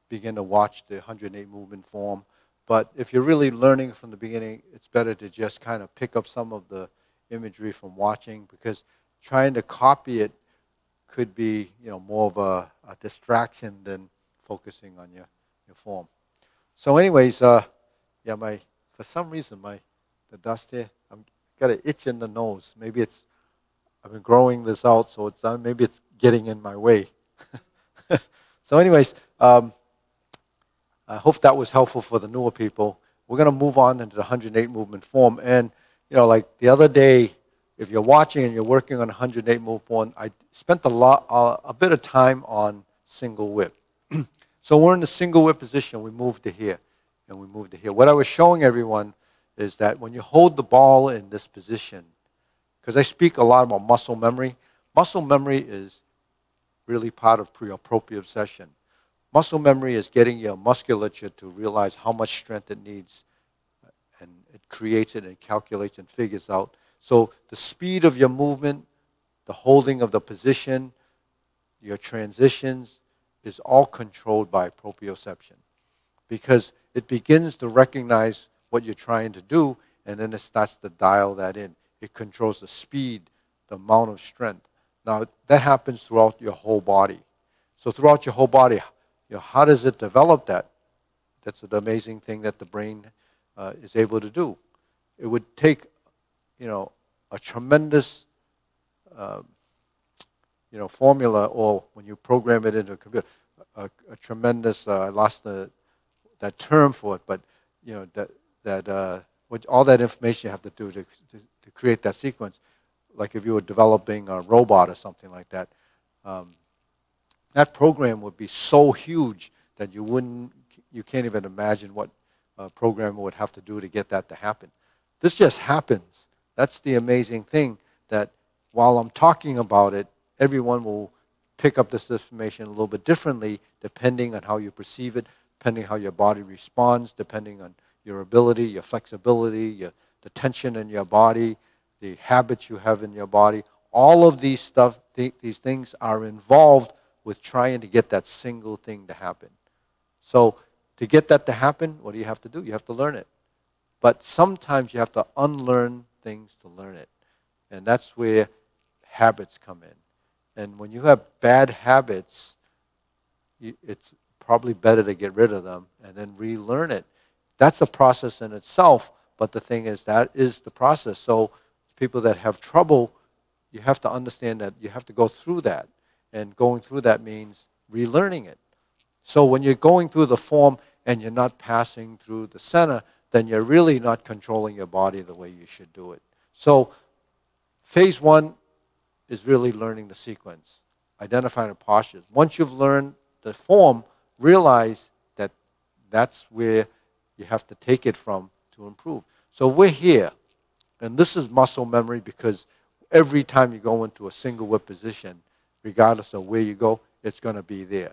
begin to watch the 108 movement form. But if you're really learning from the beginning, it's better to just kind of pick up some of the imagery from watching, because trying to copy it could be, more of a distraction than focusing on your form. So anyways, for some reason, the dust here, I've got an itch in the nose. Maybe I've been growing this out, so maybe it's getting in my way. So anyways, I hope that was helpful for the newer people. We're going to move on into the 108 movement form. And, like the other day, if you're watching and you're working on 108 movement form, I spent a bit of time on single whip. So we're in the single whip position. We moved to here, and we moved to here. What I was showing everyone is that when you hold the ball in this position, because I speak a lot about muscle memory is really part of proprioception. Muscle memory is getting your musculature to realize how much strength it needs, and it creates it and calculates and figures out. So the speed of your movement, the holding of the position, your transitions is all controlled by proprioception, because it begins to recognize what you're trying to do, and then it starts to dial that in. It controls the speed, the amount of strength. Now, that happens throughout your whole body. So throughout your whole body, how does it develop that? That's an amazing thing that the brain is able to do. It would take, a tremendous, formula, or when you program it into a computer, a tremendous. I lost that term for it, but with all that information you have to do to create that sequence, like if you were developing a robot or something like that. That program would be so huge that you can't even imagine what a programmer would have to do to get that to happen. This just happens. That's the amazing thing, that while I'm talking about it, everyone will pick up this information a little bit differently depending on how you perceive it, depending on how your body responds, depending on your ability, your flexibility, the tension in your body, the habits you have in your body. All of these things are involved with trying to get that single thing to happen. So to get that to happen, what do you have to do? You have to learn it. But sometimes you have to unlearn things to learn it. And that's where habits come in. And when you have bad habits, it's probably better to get rid of them and then relearn it. That's a process in itself, but the thing is, that is the process. So people that have trouble, you have to understand that you have to go through that. And going through that means relearning it. So when you're going through the form and you're not passing through the center, then you're really not controlling your body the way you should do it. So phase one is really learning the sequence, identifying the postures. Once you've learned the form, realize that that's where you have to take it from to improve. So we're here, and this is muscle memory, because every time you go into a single whip position, regardless of where you go, it's going to be there.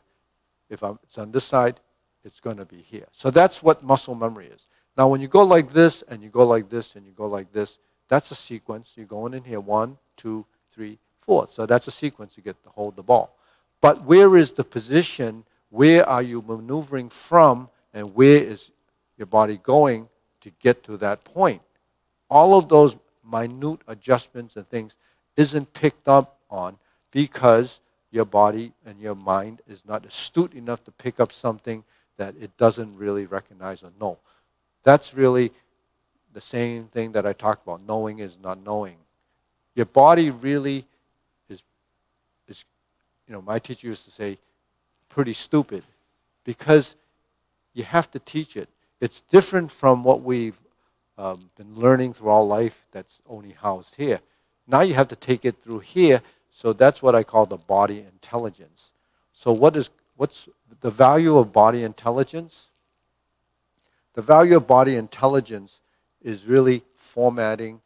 If it's on this side, it's going to be here. So that's what muscle memory is. Now, when you go like this, and you go like this, and you go like this, that's a sequence. You're going in here, 1, 2, 3, 4. So that's a sequence you get to hold the ball. But where is the position? Where are you maneuvering from? And where is your body going to get to that point? All of those minute adjustments and things isn't picked up on, because your body and your mind is not astute enough to pick up something that it doesn't really recognize or know. That's really the same thing that I talked about. Knowing is not knowing. Your body really is my teacher used to say, pretty stupid, because you have to teach it. It's different from what we've been learning through our life that's only housed here. Now you have to take it through here. So that's what I call the body intelligence. So what's the value of body intelligence? The value of body intelligence is really formatting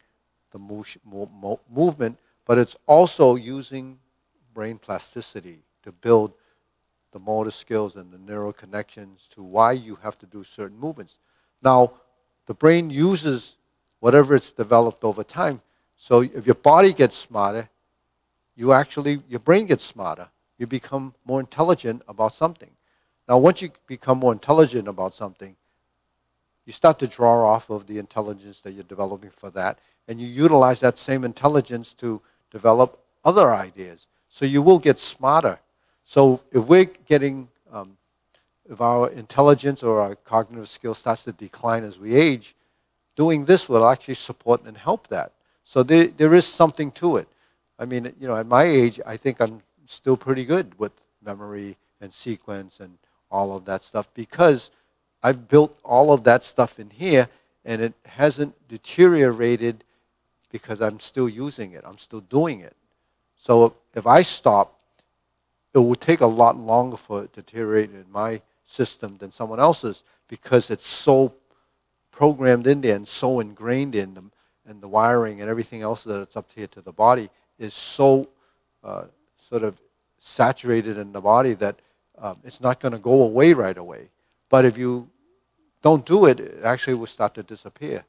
the movement, but it's also using brain plasticity to build the motor skills and the neural connections to why you have to do certain movements. Now, the brain uses whatever it's developed over time. So if your body gets smarter, your brain gets smarter. You become more intelligent about something. Now, once you become more intelligent about something, you start to draw off of the intelligence that you're developing for that, and you utilize that same intelligence to develop other ideas. So you will get smarter. So if we're getting, if our intelligence or our cognitive skill starts to decline as we age, doing this will actually support and help that. So there is something to it. I mean, you know, at my age, I think I'm still pretty good with memory and sequence and all of that stuff because I've built all of that stuff in here and it hasn't deteriorated because I'm still using it. I'm still doing it. So if I stop, it will take a lot longer for it to deteriorate in my system than someone else's because it's so programmed in there and so ingrained in them, and the wiring and everything else that it's up here to the body is so sort of saturated in the body that it's not going to go away right away. But if you don't do it, it actually will start to disappear,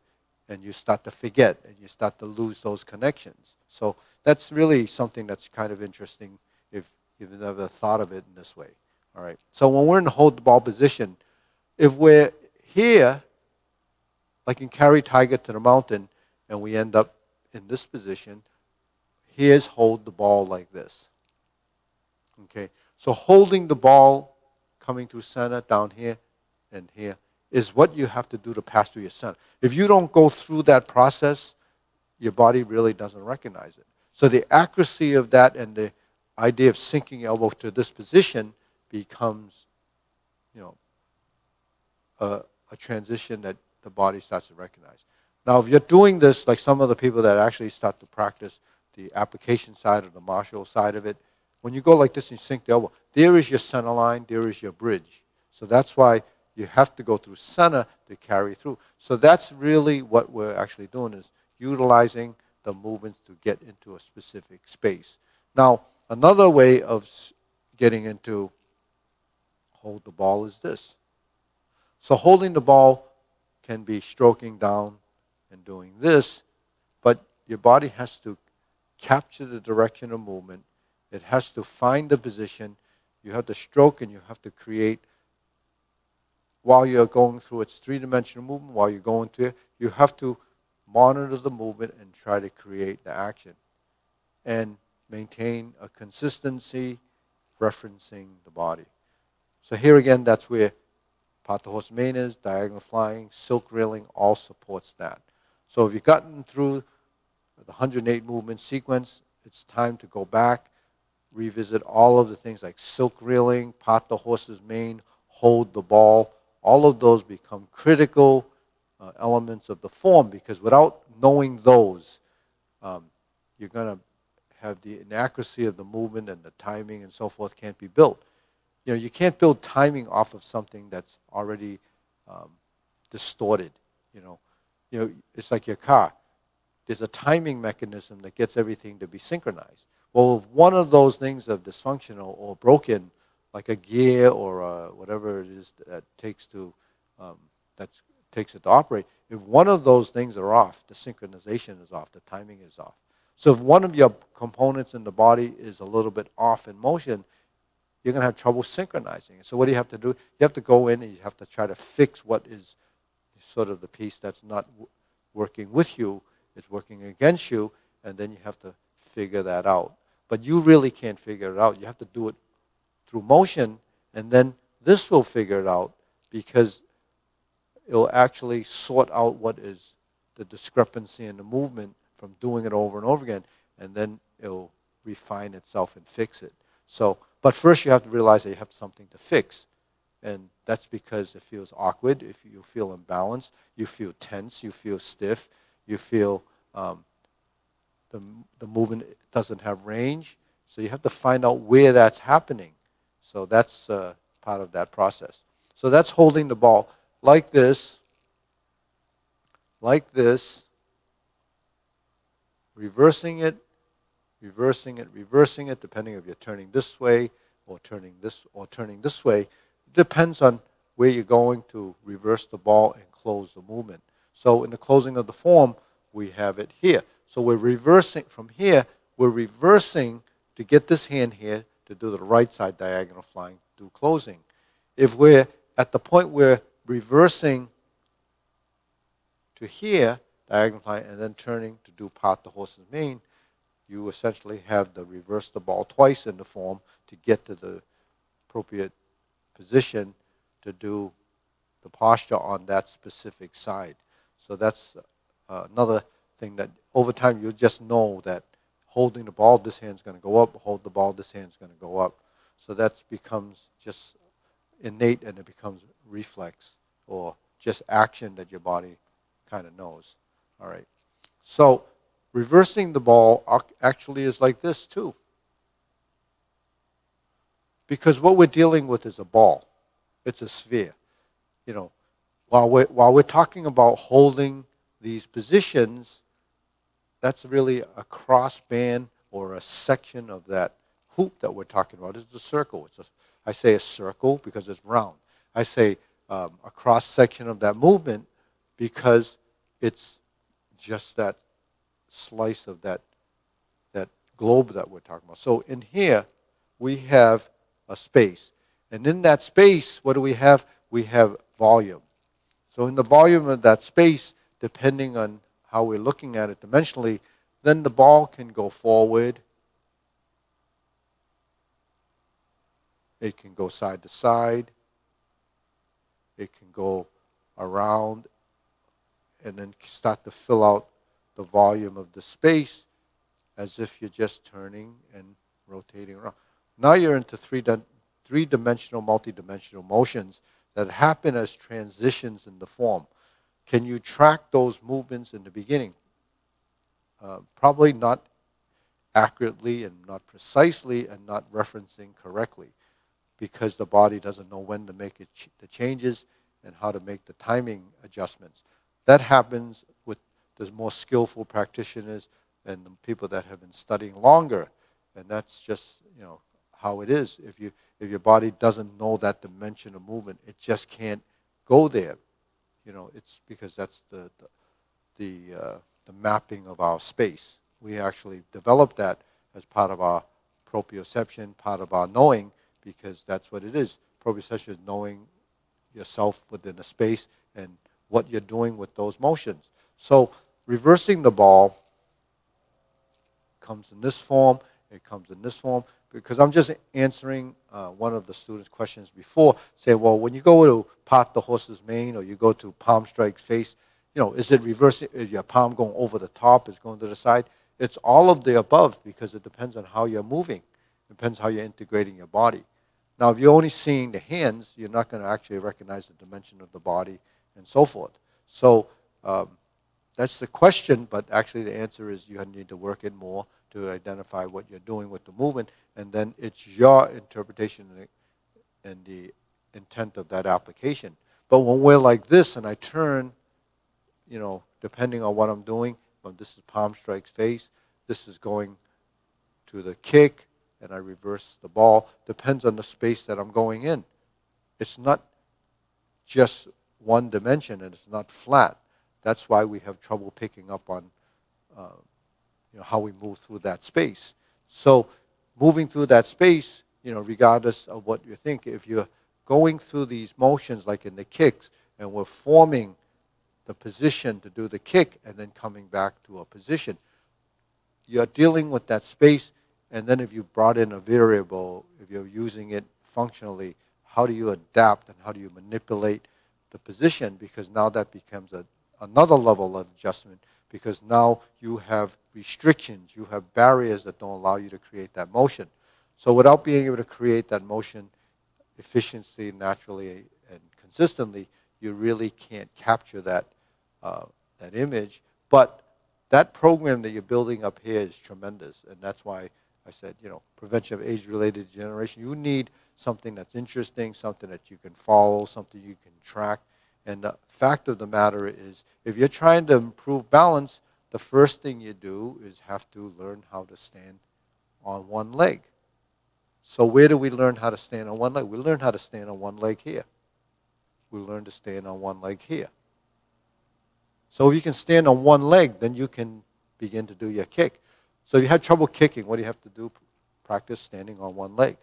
and you start to forget, and you start to lose those connections. So that's really something that's kind of interesting if you've never thought of it in this way. All right. So when we're in the hold the ball position, if we're here, like in carry tiger to the mountain, and we end up in this position, here's hold the ball like this. Okay. So holding the ball coming through center down here and here is what you have to do to pass through your center. If you don't go through that process, your body really doesn't recognize it. So the accuracy of that and the idea of sinking your elbow to this position becomes, you know, a transition that the body starts to recognize. Now, if you're doing this, like some of the people that actually start to practice the application side or the martial side of it, when you go like this and you sink the elbow, there is your center line, there is your bridge. So that's why you have to go through center to carry through. So that's really what we're actually doing, is utilizing the movements to get into a specific space. Now, another way of getting into hold the ball is this. So holding the ball can be stroking down and doing this, but your body has to capture the direction of movement. It has to find the position. You have to stroke and you have to create, while you're going through its three-dimensional movement, while you're going through it, you have to monitor the movement and try to create the action and maintain a consistency referencing the body. So here again, that's where Pata Horse Main is, diagonal flying, silk railing, all supports that. So if you've gotten through the 108 movement sequence, it's time to go back, revisit all of the things like silk railing, Pata Horse's Mane, hold the ball. All of those become critical elements of the form, because without knowing those, you're going to have the inaccuracy of the movement, and the timing and so forth can't be built. You know, you can't build timing off of something that's already distorted. You know, it's like your car. There's a timing mechanism that gets everything to be synchronized. Well, if one of those things are dysfunctional or broken, like a gear or whatever it is that takes to takes it to operate, if one of those things are off, the synchronization is off, the timing is off. So if one of your components in the body is a little bit off in motion, you're going to have trouble synchronizing it. So what do you have to do? You have to go in and you have to try to fix what is sort of the piece that's not working with you, it's working against you, and then you have to figure that out. But you really can't figure it out. You have to do it through motion, and then this will figure it out, because it'll actually sort out what is the discrepancy in the movement from doing it over and over again, and then it'll refine itself and fix it. So, but first you have to realize that you have something to fix, and that's because it feels awkward, if you feel imbalanced, you feel tense, you feel stiff, you feel the movement doesn't have range. So you have to find out where that's happening. So that's part of that process. So that's holding the ball like this, reversing it, depending if you're turning this way or turning this way. It depends on where you're going to reverse the ball and close the movement. So in the closing of the form, we have it here. So we're reversing from here, we're reversing to get this hand here to do the right side diagonal flying, do closing. If we're at the point where reversing to here, diagonal fly, and then turning to do part the horse's mane, you essentially have to reverse the ball twice in the form to get to the appropriate position to do the posture on that specific side. So that's another thing that over time you'll just know that holding the ball, this hand's going to go up, hold the ball, this hand's going to go up. So that becomes just innate, and it becomes reflex or just action that your body kind of knows. All right. So reversing the ball actually is like this too. Because what we're dealing with is a ball. It's a sphere. You know, while we're talking about holding these positions, that's really a cross band or a section of that hoop that we're talking about. It's a circle. I say a circle because it's round. I say a cross section of that movement because it's just that slice of that globe that we're talking about. So in here, we have a space. And in that space, what do we have? We have volume. So in the volume of that space, depending on how we're looking at it dimensionally, then the ball can go forward. It can go side to side. It can go around and then start to fill out the volume of the space as if you're just turning and rotating around. Now you're into three-dimensional, multi-dimensional motions that happen as transitions in the form. Can you track those movements in the beginning? Probably not accurately and not precisely and not referencing correctly, because the body doesn't know when to make the changes and how to make the timing adjustments. That happens with the more skillful practitioners and the people that have been studying longer, and that's just how it is. If your body doesn't know that dimension of movement, it just can't go there. It's because that's the mapping of our space. We actually developed that as part of our proprioception, part of our knowing, because that's what it is. Proprioception is knowing yourself within a space and what you're doing with those motions. So reversing the ball comes in this form, it comes in this form, because I'm just answering one of the students' questions before, saying, well, when you go to part the horse's mane or you go to palm strike face, is it reversing? Is your palm going over the top? Is it going to the side? It's all of the above, because it depends on how you're moving. It depends how you're integrating your body. Now, if you're only seeing the hands, you're not going to actually recognize the dimension of the body and so forth. So that's the question, but actually the answer is you need to work it more to identify what you're doing with the movement, and then it's your interpretation and the intent of that application. But when we're like this and I turn, depending on what I'm doing, this is palm strikes face, this is going to the kick, and I reverse the ball, depends on the space that I'm going in. It's not just one dimension, and it's not flat. That's why we have trouble picking up on how we move through that space. So moving through that space, regardless of what you think, if you're going through these motions like in the kicks, and we're forming the position to do the kick and then coming back to a position, you're dealing with that space. And then if you brought in a variable, if you're using it functionally, how do you adapt and how do you manipulate the position? Because now that becomes another level of adjustment, because now you have restrictions, you have barriers that don't allow you to create that motion. So without being able to create that motion efficiently, naturally, and consistently, you really can't capture that image. But that program that you're building up here is tremendous, and that's why I said, prevention of age-related degeneration. You need something that's interesting, something that you can follow, something you can track. And the fact of the matter is, if you're trying to improve balance, the first thing you do is have to learn how to stand on one leg. So where do we learn how to stand on one leg? We learn how to stand on one leg here. We learn to stand on one leg here. So if you can stand on one leg, then you can begin to do your kick. So if you have trouble kicking, what do you have to do? Practice standing on one leg.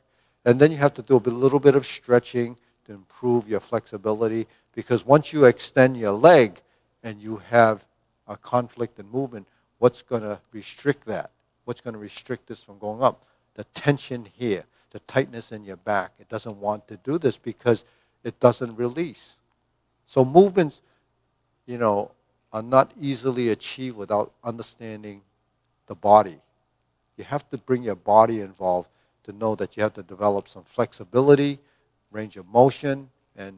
And then you have to do a little bit of stretching to improve your flexibility, because once you extend your leg and you have a conflict in movement, what's going to restrict that? What's going to restrict this from going up? The tension here, the tightness in your back. It doesn't want to do this because it doesn't release. So movements, are not easily achieved without understanding the body. You have to bring your body involved to know that you have to develop some flexibility, range of motion, and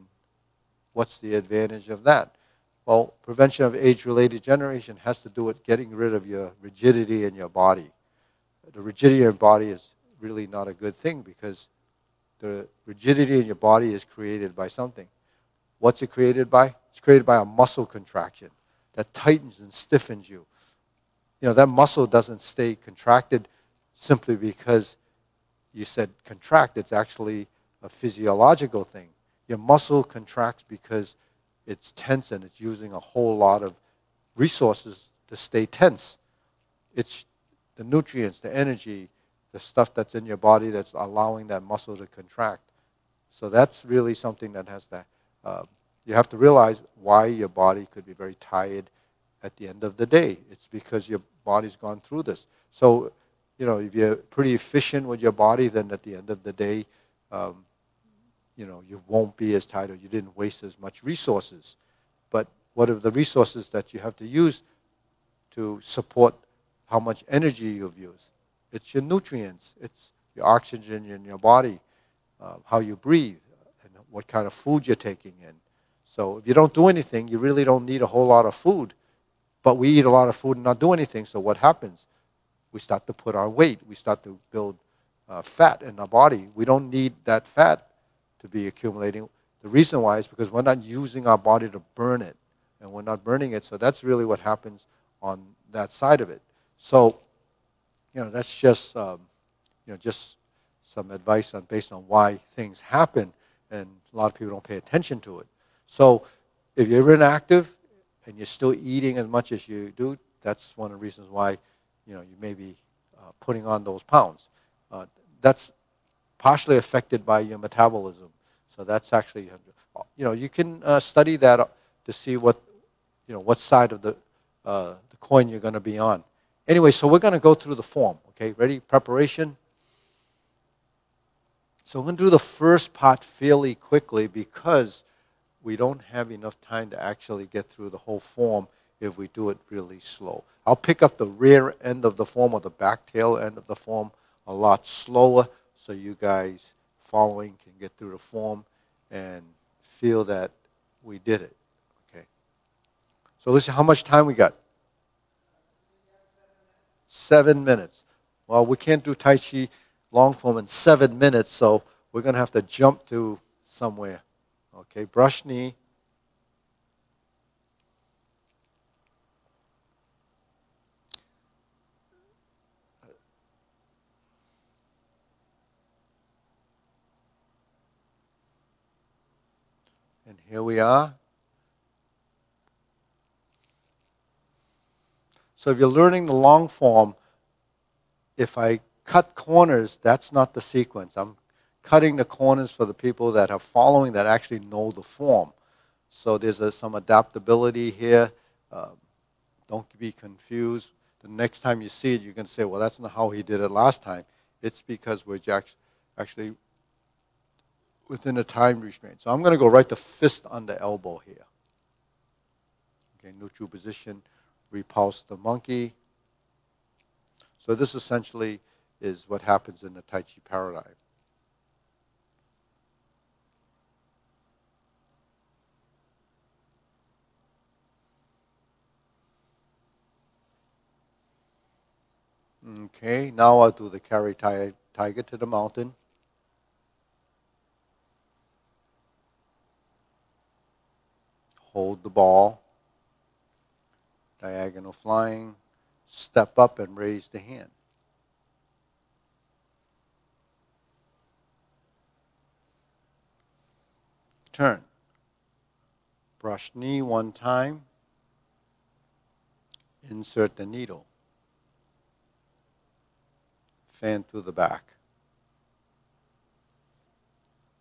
what's the advantage of that? Well, prevention of age-related degeneration has to do with getting rid of your rigidity in your body. The rigidity in your body is really not a good thing because the rigidity in your body is created by something. What's it created by? It's created by a muscle contraction that tightens and stiffens you. That muscle doesn't stay contracted simply because you said contract. It's actually a physiological thing. Your muscle contracts because it's tense and it's using a whole lot of resources to stay tense. It's the nutrients, the energy, the stuff that's in your body that's allowing that muscle to contract. So that's really something that has to, you have to realize why your body could be very tired at the end of the day. It's because your body's gone through this. So, if you're pretty efficient with your body, then at the end of the day, you won't be as tired or you didn't waste as much resources. But what are the resources that you have to use to support how much energy you've used? It's your nutrients. It's your oxygen in your body, how you breathe, and what kind of food you're taking in. So if you don't do anything, you really don't need a whole lot of food. But we eat a lot of food and not do anything, so what happens? We start to put on weight. We start to build fat in our body. We don't need that fat to be accumulating. The reason why is because we're not using our body to burn it, and we're not burning it, so that's really what happens on that side of it. So, that's just, just some advice based on why things happen, and a lot of people don't pay attention to it. So, if you're inactive and you're still eating as much as you do, that's one of the reasons why, you may be putting on those pounds. That's partially affected by your metabolism. So that's actually, you can study that to see what side of the coin you're going to be on. Anyway, so we're going to go through the form. Okay, ready? Preparation. So we're going to do the first part fairly quickly because we don't have enough time to actually get through the whole form if we do it really slow. I'll pick up the rear end of the form or the back tail end of the form a lot slower so you guys following can get through the form and feel that we did it. Okay. So listen, how much time we got? 7 minutes. Well, we can't do Tai Chi long form in 7 minutes, so we're going to have to jump to somewhere. Okay, brush knee. And here we are. So if you're learning the long form, if I cut corners, that's not the sequence. I'm cutting the corners for the people that are following that actually know the form. So there's some adaptability here. Don't be confused. The next time you see it, you can say, well, that's not how he did it last time. It's because we're actually within a time restraint. So I'm going to go right to fist on the elbow here. Okay, neutral position, repulse the monkey. So this essentially is what happens in the Tai Chi paradigm. Okay, now I'll do the carry tiger to the mountain. Hold the ball. Diagonal flying. Step up and raise the hand. Turn. Brush knee one time. Insert the needle. Fan through the back.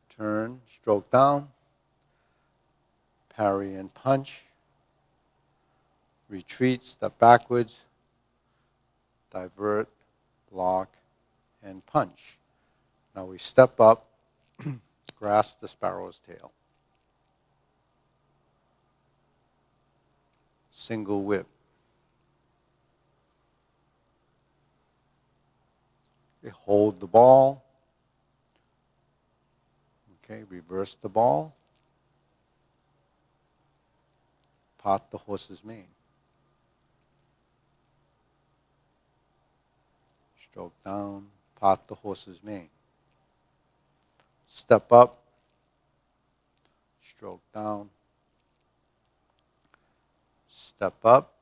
Turn, stroke down. Parry and punch. retreat, step backwards, divert, lock, and punch. Now we step up, grasp the sparrow's tail. Single whip. Okay, hold the ball. Okay, reverse the ball. Part the horse's mane. Stroke down, part the horse's mane. Step up, stroke down. Step up,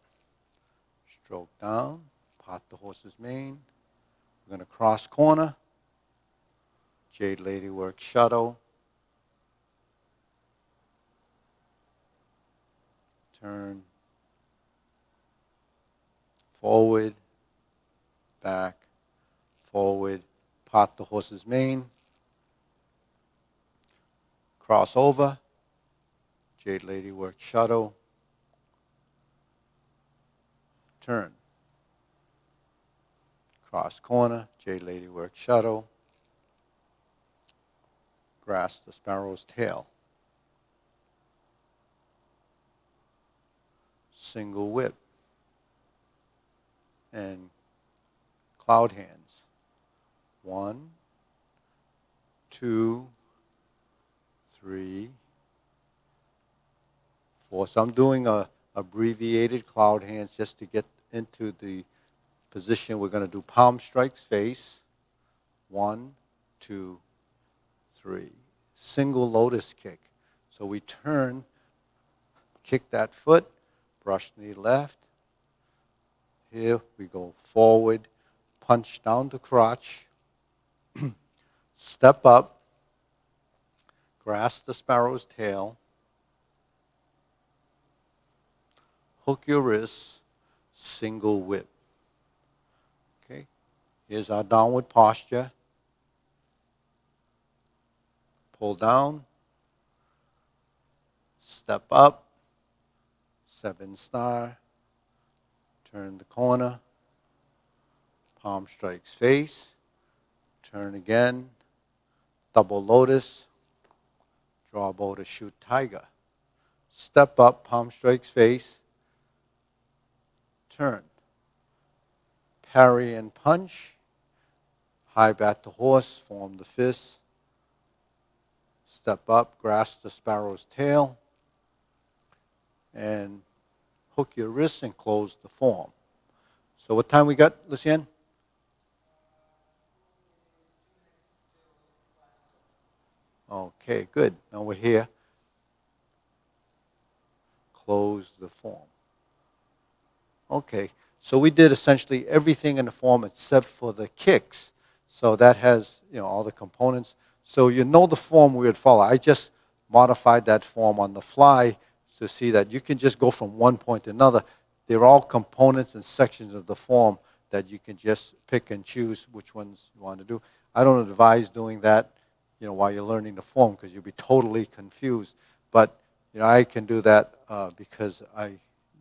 stroke down, part the horse's mane. We're going to cross corner. Jade Lady work shuttle. Turn. Forward, back, forward, part the horse's mane. Cross over. Jade Lady work shuttle. Turn. Cross corner, Jade Lady work shuttle. Grasp the sparrow's tail. Single whip. And cloud hands. 1, 2, 3, 4. So I'm doing a abbreviated cloud hands just to get into the position. We're going to do palm strikes face. 1, 2, 3. Single lotus kick. So we turn, kick that foot, brush knee left. Here we go forward, punch down the crotch, step up, grasp the sparrow's tail, hook your wrists, single whip. Okay, here's our downward posture. Pull down, step up, 7-star, turn the corner, palm strikes face, turn again, double lotus, draw bow to shoot tiger. Step up, palm strikes face, turn, parry and punch, high bat the horse, form the fist, step up, grasp the sparrow's tail, and hook your wrists and close the form. So what time we got, Lucienne? Okay, good. Now we're here. Close the form. Okay, so we did essentially everything in the form except for the kicks. So that has, all the components. So you know the form we would follow. I just modified that form on the fly to see that you can just go from one point to another. They're all components and sections of the form that you can just pick and choose which ones you want to do. I don't advise doing that, while you're learning the form because you'll be totally confused. But, I can do that because I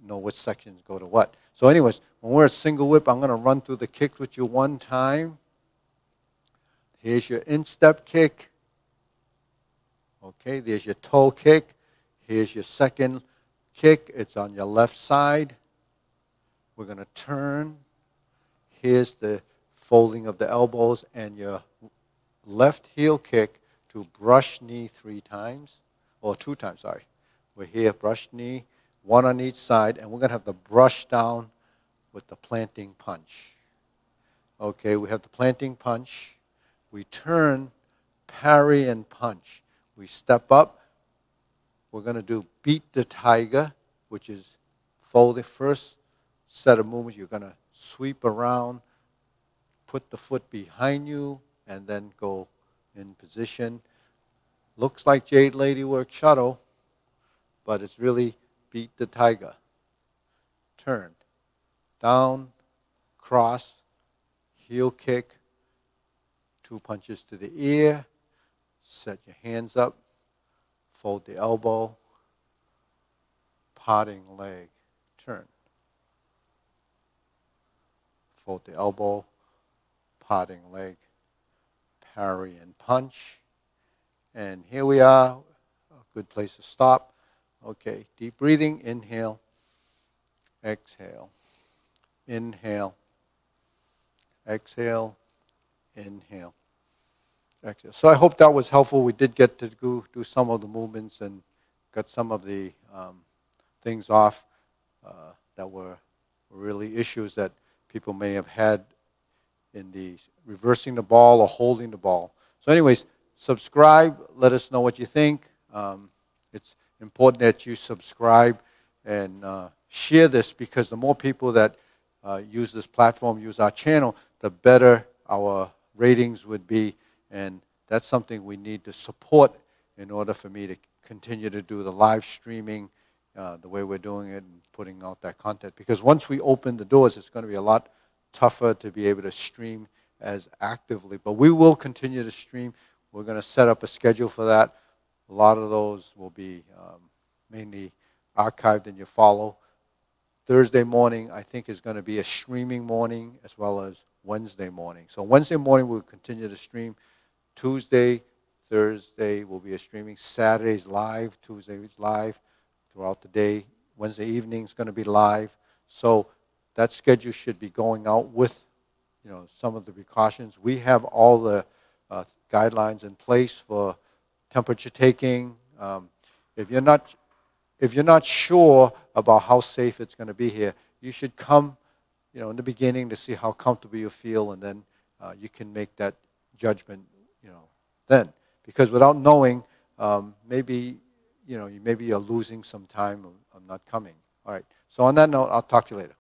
know which sections go to what. So anyways, when we're at single whip, I'm going to run through the kicks with you one time. Here's your instep kick. Okay, there's your toe kick. Here's your second kick. It's on your left side. We're going to turn. Here's the folding of the elbows and your left heel kick to brush knee 3 times, or 2 times, sorry. We're here, brush knee, 1 on each side, and we're going to have the brush down with the planting punch. Okay, we have the planting punch. We turn, parry, and punch. We step up. We're going to do beat the tiger, which is fold the first set of movements. You're going to sweep around, put the foot behind you, and then go in position. Looks like Jade Lady work shuttle, but it's really beat the tiger. Turn, down, cross, heel kick, 2 punches to the ear, set your hands up, fold the elbow, parting leg, turn. fold the elbow, parting leg, parry and punch. And here we are, a good place to stop. Okay, deep breathing, inhale, exhale, inhale, exhale, inhale, exhale. So I hope that was helpful. We did get to do some of the movements and got some of the things off that were really issues that people may have had in the reversing the ball or holding the ball. So anyways, subscribe. Let us know what you think. It's important that you subscribe and share this, because the more people that use this platform, use our channel, the better our ratings would be. And that's something we need to support in order for me to continue to do the live streaming the way we're doing it and putting out that content. Because once we open the doors, it's going to be a lot tougher to be able to stream as actively. But we will continue to stream. We're going to set up a schedule for that. A lot of those will be mainly archived in your follow. Thursday morning, I think, is going to be a streaming morning, as well as Wednesday morning. So Wednesday morning, we'll continue to stream. Tuesday, Thursday will be a streaming. Saturday's live. Tuesday's live throughout the day. Wednesday evening is going to be live. So that schedule should be going out with, some of the precautions. We have all the guidelines in place for temperature taking. If you're not sure about how safe it's going to be here, you should come, in the beginning to see how comfortable you feel, and then you can make that judgment, then. Because without knowing, maybe you're losing some time of not coming. All right. So on that note, I'll talk to you later.